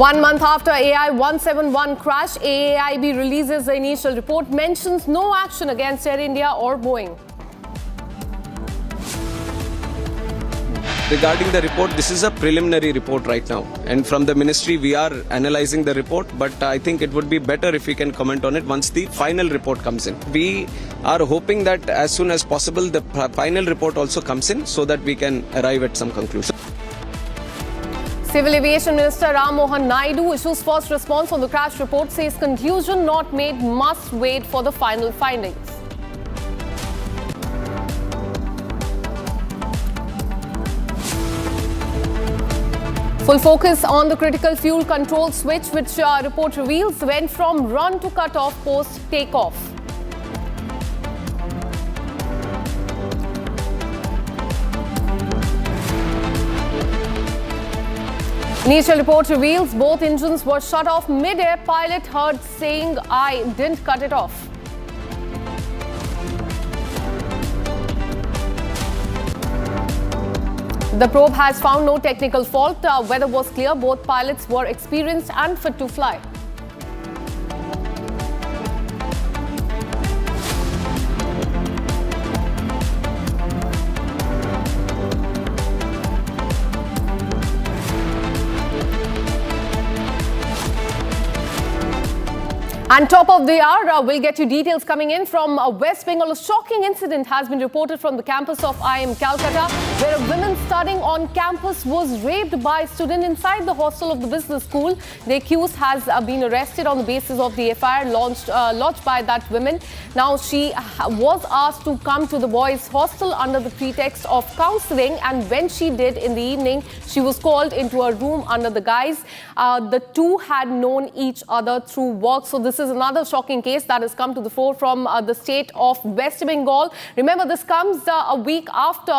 One month after AI-171 crash, AAIB releases the initial report, mentions no action against Air India or Boeing. Regarding the report, this is a preliminary report right now, and from the ministry we are analyzing the report, but I think it would be better if we can comment on it once the final report comes in. We are hoping that as soon as possible the final report also comes in so that we can arrive at some conclusion. Civil Aviation Minister Ram Mohan Naidu issues first response on the crash report, says conclusion not made, must wait for the final findings. Full focus on the critical fuel control switch, which report reveals went from run to cut off post takeoff. Initial report reveals both engines were shut off mid-air. Pilot heard saying, "I didn't cut it off." The probe has found no technical fault. Weather was clear. Both pilots were experienced and fit to fly. And top of the hour, we'll get you details coming in from West Bengal. A shocking incident has been reported from the campus of IIM Calcutta, where a woman studying on campus was raped by a student inside the hostel of the business school. The accused has been arrested on the basis of the FIR lodged by that woman. Now, she was asked to come to the boys' hostel under the pretext of counselling, and when she did in the evening, she was called into a room under the guise. The two had known each other through work. So this is another shocking case that has come to the fore from the state of West Bengal. Remember, this comes a week after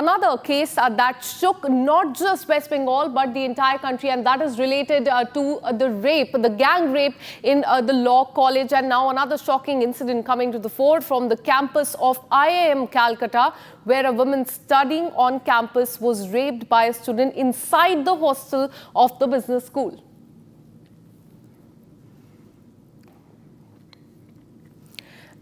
another case that shook not just West Bengal but the entire country, and that is related to the rape, the gang rape in the law college. And now another shocking incident coming to the fore from the campus of IIM Calcutta, where a woman studying on campus was raped by a student inside the hostel of the business school.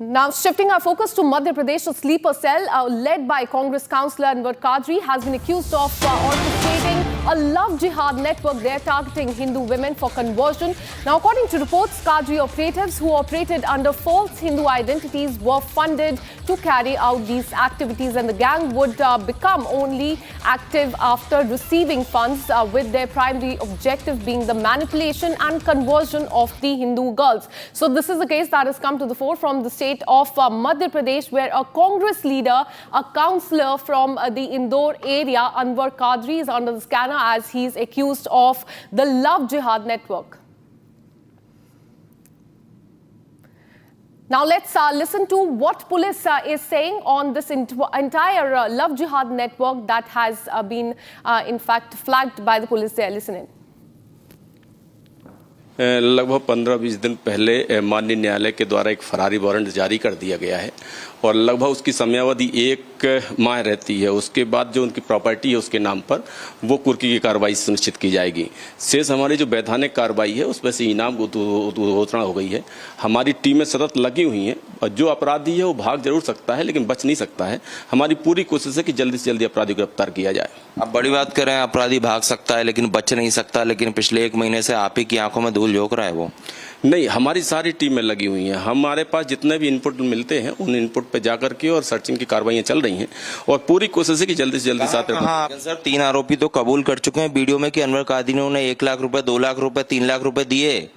Now, shifting our focus to Madhya Pradesh, a sleeper cell led by Congress councillor Anwar Qadri has been accused of orchestrating a love jihad network there targeting Hindu women for conversion. Now, according to reports, Qadri operatives who operated under false Hindu identities were funded to carry out these activities, and the gang would become only active after receiving funds, with their primary objective being the manipulation and conversion of the Hindu girls. So this is a case that has come to the fore from the state of Madhya Pradesh, where a Congress leader, a councillor from the Indore area, Anwar Qadri, is under the scanner as he is accused of the love jihad network. Now let's listen to what police is saying on this entire love jihad network that has been in fact flagged by the police there. Listen in. लगभग 15-20 दिन पहले माननीय न्यायालय के द्वारा एक Ferrari warrant जारी कर दिया गया है और लगभग उसकी समयावधि 1 माह रहती है। उसके बाद जो उनकी प्रॉपर्टी है उसके नाम पर वो कुर्की की कार्रवाई सुनिश्चित की जाएगी। शेष हमारी जो वैधानिक कार्रवाई है उसमें से इनाम घोषणा हो गई है। हमारी टीमें सतत लगी हुई हैं और जो अपराधी है वो भाग जरूर सकता है लेकिन बच नहीं सकता है। हमारी पूरी कोशिश है कि जल्दी से जल्दी अपराधी को गिरफ्तार किया जाए। अब बड़ी बात करें, अपराधी भाग सकता है लेकिन बच नहीं सकता, लेकिन पिछले 1 महीने से आप ही की आंखों में धूल झोंक रहा है वो। नहीं, हमारी सारी टीमें लगी हुई हैं। हमारे पास जितने भी इनपुट मिलते हैं उन इनपुट पे जाकर के और सर्चिंग की कार्रवाइयां चल रही हैं और पूरी कोशिश है कि जल्दी से जल्दी साथ। हाँ सर, 3 आरोपी तो कबूल कर चुके हैं वीडियो में कि अनवर कादरी ने उन्हें 1 लाख रुपए, 2 लाख रुपए, 3 लाख रुपए दिए।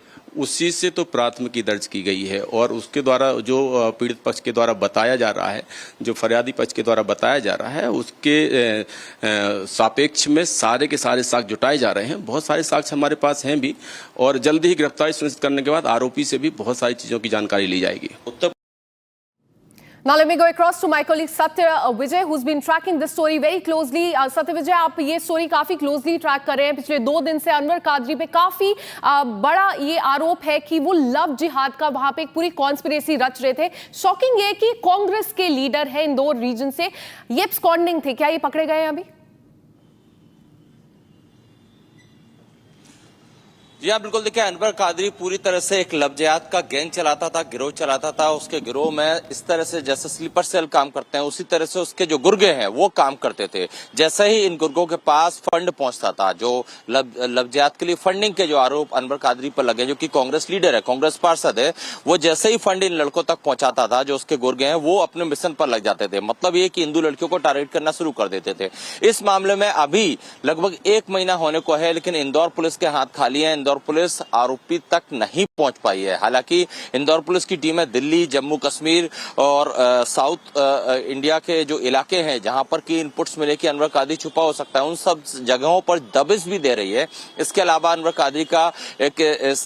उसी से तो प्राथमिकी दर्ज की गई है और उसके द्वारा जो पीड़ित पक्ष के द्वारा बताया जा रहा है, जो फरियादी पक्ष के द्वारा बताया जा रहा है, उसके सापेक्ष में सारे के सारे साक्ष्य जुटाए जा रहे हैं। बहुत सारे साक्ष्य हमारे पास हैं भी और जल्दी ही गिरफ्तारी सुनिश्चित करने के बाद आरोपी से भी बहुत सारी चीजों की जानकारी ली जाएगी। Now let me go across to my colleague Satya Vijay, who's been tracking this story very closely. Satya Vijay, आप ये story काफी closely track कर रहे हैं। पिछले 2 दिन से अनवर कादरी पे काफी बड़ा ये आरोप है कि वो लव जिहाद का वहां पे एक पूरी कॉन्स्पिरेसी रच रहे थे। शॉकिंग ये कि कांग्रेस के लीडर है इंदौर रीजन से, ये एब्सकॉन्डिंग थे। क्या ये पकड़े गए हैं अभी? जी हाँ, बिल्कुल। देखिए, अनवर कादरी पूरी तरह से एक लफ्जियात का गैंग चलाता था, गिरोह चलाता था। उसके गिरोह में इस तरह से जैसे स्लीपर सेल काम करते हैं, उसी तरह से उसके जो गुर्गे हैं वो काम करते थे। जैसे ही इन गुर्गों के पास फंड पहुंचता था, जो लफ्जियात के लिए फंडिंग के जो आरोप अनवर कादरी पर लगे, जो कि कांग्रेस लीडर है, कांग्रेस पार्षद है, वो जैसे ही फंड इन लड़कों तक पहुंचाता था, जो उसके गुर्गे हैं, वो अपने मिशन पर लग जाते थे। मतलब ये कि हिंदू लड़कियों को टारगेट करना शुरू कर देते थे। इस मामले में अभी लगभग 1 महीना होने को है, लेकिन इंदौर पुलिस के हाथ खाली है। इंदौर पुलिस आरोपी तक नहीं पहुंच पाई है। हालांकि इंदौर पुलिस की टीमें दिल्ली, जम्मू कश्मीर और साउथ इंडिया के जो इलाके हैं जहां पर की इनपुट्स मिले कि अनवर कादरी छुपा हो सकता है, उन सब जगहों पर दबिश भी दे रही है। इसके अलावा अनवर कादरी का एक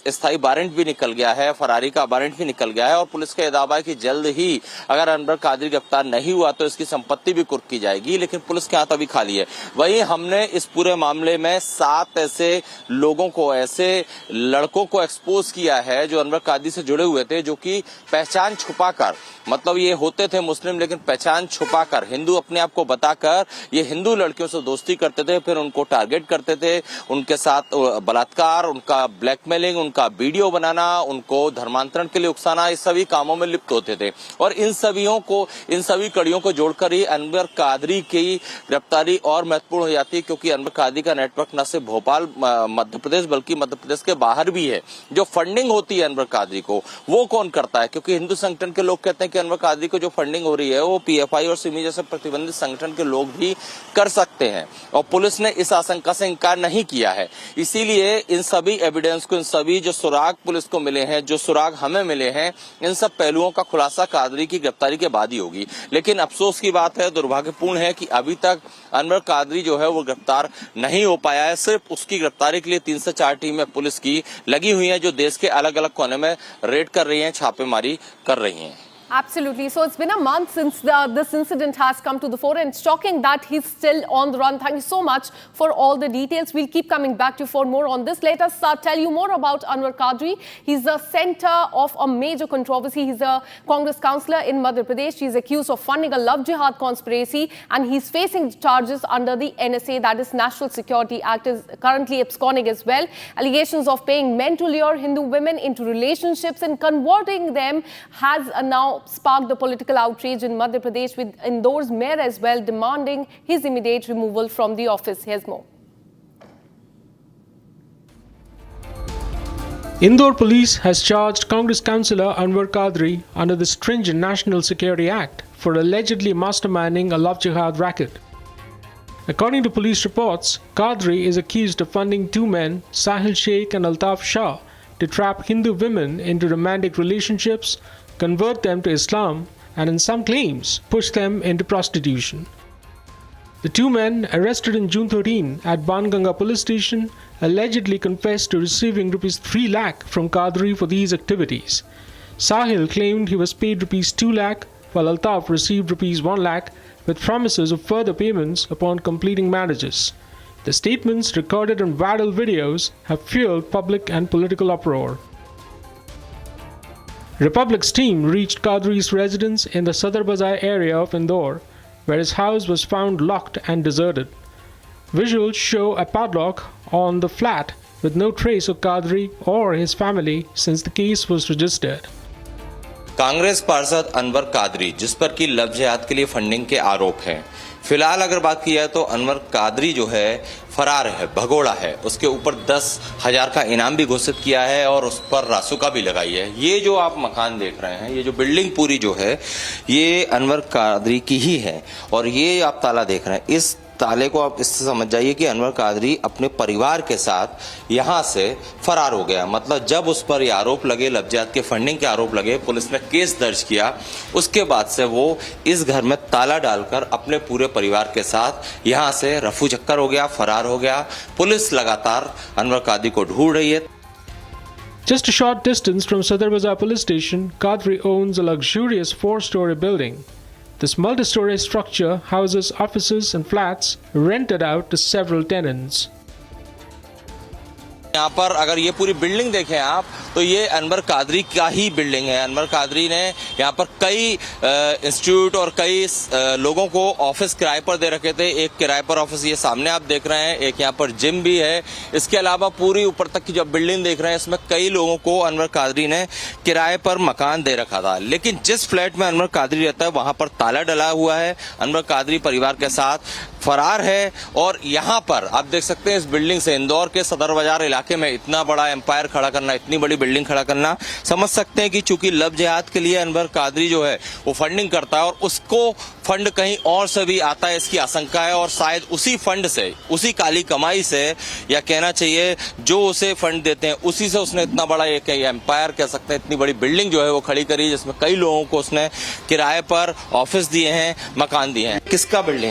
स्थायी वारंट भी निकल गया है, फरारी का वारंट भी निकल गया है और पुलिस का यह दावा है कि जल्द ही अगर अनवर कादरी गिरफ्तार नहीं हुआ तो इसकी संपत्ति भी कुर्क की जाएगी। लेकिन पुलिस के हाथ अभी खाली है। वहीं हमने इस पूरे मामले में 7 ऐसे लोगों को, ऐसे लड़कों को एक्सपोज किया है जो अनवर कादरी से जुड़े हुए थे, जो कि पहचान छुपाकर, मतलब ये होते थे मुस्लिम लेकिन पहचान छुपाकर, हिंदू अपने आप को बताकर ये हिंदू लड़कियों से दोस्ती करते थे, फिर उनको टारगेट करते थे, उनके साथ बलात्कार, उनका ब्लैकमेलिंग, उनका वीडियो बनाना, उनको धर्मांतरण के लिए उकसाना, इस सभी कामों में लिप्त होते थे। और इन सभी कड़ियों को जोड़कर ही अनवर कादरी की गिरफ्तारी और महत्वपूर्ण हो जाती है, क्योंकि अनवर कादरी का नेटवर्क न सिर्फ भोपाल मध्य प्रदेश बल्कि मध्य प्रदेश के बाहर भी है। जो फंडिंग होती है अनवर कादरी को, वो कौन करता है? क्योंकि हिंदू संगठन के लोग कहते हैं कि अनवर कादरी को जो फंडिंग हो रही है वो पीएफआई और सिमी जैसे प्रतिबंधित संगठन के लोग भी कर सकते हैं, और पुलिस ने इस आशंका से इंकार नहीं किया है। इसीलिए इन सभी एविडेंस को, इन सभी जो सुराग पुलिस को मिले हैं, जो सुराग हमें मिले हैं, इन सब पहलुओं का खुलासा कादरी की गिरफ्तारी के बाद ही होगी। लेकिन अफसोस की बात है, दुर्भाग्यपूर्ण है कि अभी तक अनवर कादरी जो है वो गिरफ्तार नहीं हो पाया है। सिर्फ उसकी गिरफ्तारी के लिए 3 से 4 टीमें पुलिस की लगी हुई हैं, जो देश के अलग अलग कोने में रेड कर रही हैं, छापेमारी कर रही हैं। Absolutely. So it's been a month since this incident has come to the fore, and it's shocking that he's still on the run. Thank you so much for all the details. We'll keep coming back to you for more on this. Let us tell you more about Anwar Qadri. He's the center of a major controversy. He's a Congress councillor in Madhya Pradesh. He's accused of funding a love jihad conspiracy, and he's facing charges under the NSA, that is National Security Act, is currently absconding as well. Allegations of paying men to lure Hindu women into relationships and converting them has now sparked the political outrage in Madhya Pradesh, with Indor's mayor as well demanding his immediate removal from the office. Here's more. Indore police has charged Congress councillor Anwar Qadri under the stringent National Security Act for allegedly masterminding a love jihad racket. According to police reports, Qadri is accused of funding 2 men, Sahil Sheikh and Altaf Shah, to trap Hindu women into romantic relationships, convert them to Islam, and in some claims, push them into prostitution. The 2 men, arrested in June 13 at Banganga police station, allegedly confessed to receiving Rs 3 lakh from Qadri for these activities. Sahil claimed he was paid Rs 2 lakh, while Altaf received Rs 1 lakh, with promises of further payments upon completing marriages. The statements, recorded on viral videos, have fueled public and political uproar. Republic's team reached Qadri's residence in the Sadar Bazaar area of Indore, where his house was found locked and deserted. Visuals show a padlock on the flat with no trace of Qadri or his family since the case was registered. Congress पार्षद अनवर कादरी, जिस पर की love जिहाद के लिए funding के आरोप हैं, फिलहाल अगर बात की जाए तो अनवर कादरी जो है फरार है, भगोड़ा है। उसके ऊपर 10,000 का इनाम भी घोषित किया है और उस पर रासुका भी लगाई है। ये जो आप मकान देख रहे हैं, ये जो बिल्डिंग पूरी जो है, ये अनवर कादरी की ही है। और ये आप ताला देख रहे हैं, इस ताले को आप इससे समझ जाइए कि अनवर कादरी अपने परिवार के साथ यहाँ से फरार हो गया। मतलब जब उस पर ये आरोप लगे, लफ्जियात के फंडिंग के आरोप लगे, पुलिस ने केस दर्ज किया, उसके बाद से वो इस घर में ताला डालकर अपने पूरे परिवार के साथ यहाँ से रफू चक्कर हो गया, फरार हो गया। पुलिस लगातार अनवर कादरी को ढूंढ रही है। Just a short distance from Sadar Bazaar police station, Qadri owns a luxurious 4-story building. This multi-story structure houses offices and flats rented out to several tenants. यहाँ पर अगर ये पूरी बिल्डिंग देखें आप तो ये अनवर कादरी का ही बिल्डिंग है। अनवर कादरी ने यहाँ पर कई इंस्टीट्यूट और कई लोगों को ऑफिस किराए पर दे रखे थे। एक किराए पर ऑफिस ये सामने आप देख रहे हैं, एक यहाँ पर जिम भी है। इसके अलावा पूरी ऊपर तक की जो बिल्डिंग देख रहे हैं इसमें कई लोगों को अनवर कादरी ने किराए पर मकान दे रखा था। लेकिन जिस फ्लैट में अनवर कादरी रहता है वहां पर ताला डला हुआ है। अनवर कादरी परिवार के साथ फरार है। और यहाँ पर आप देख सकते हैं इस बिल्डिंग से इंदौर के सदर बाजार इलाके में इतना बड़ा एम्पायर खड़ा करना, इतनी बड़ी बिल्डिंग खड़ा करना, समझ सकते हैं कि चूंकि लव जिहाद के लिए अनवर कादरी जो है वो फंडिंग करता है और उसको फंड कहीं और से भी आता है, इसकी आशंका है। और शायद उसी फंड से, उसी काली कमाई से, या कहना चाहिए जो उसे फंड देते हैं उसी से उसने इतना बड़ा एक एम्पायर कह सकते हैं, इतनी बड़ी बिल्डिंग जो है वो खड़ी करी, जिसमें कई लोगों को उसने किराए पर ऑफिस दिए हैं, मकान दिए हैं। किसका बिल्डिंग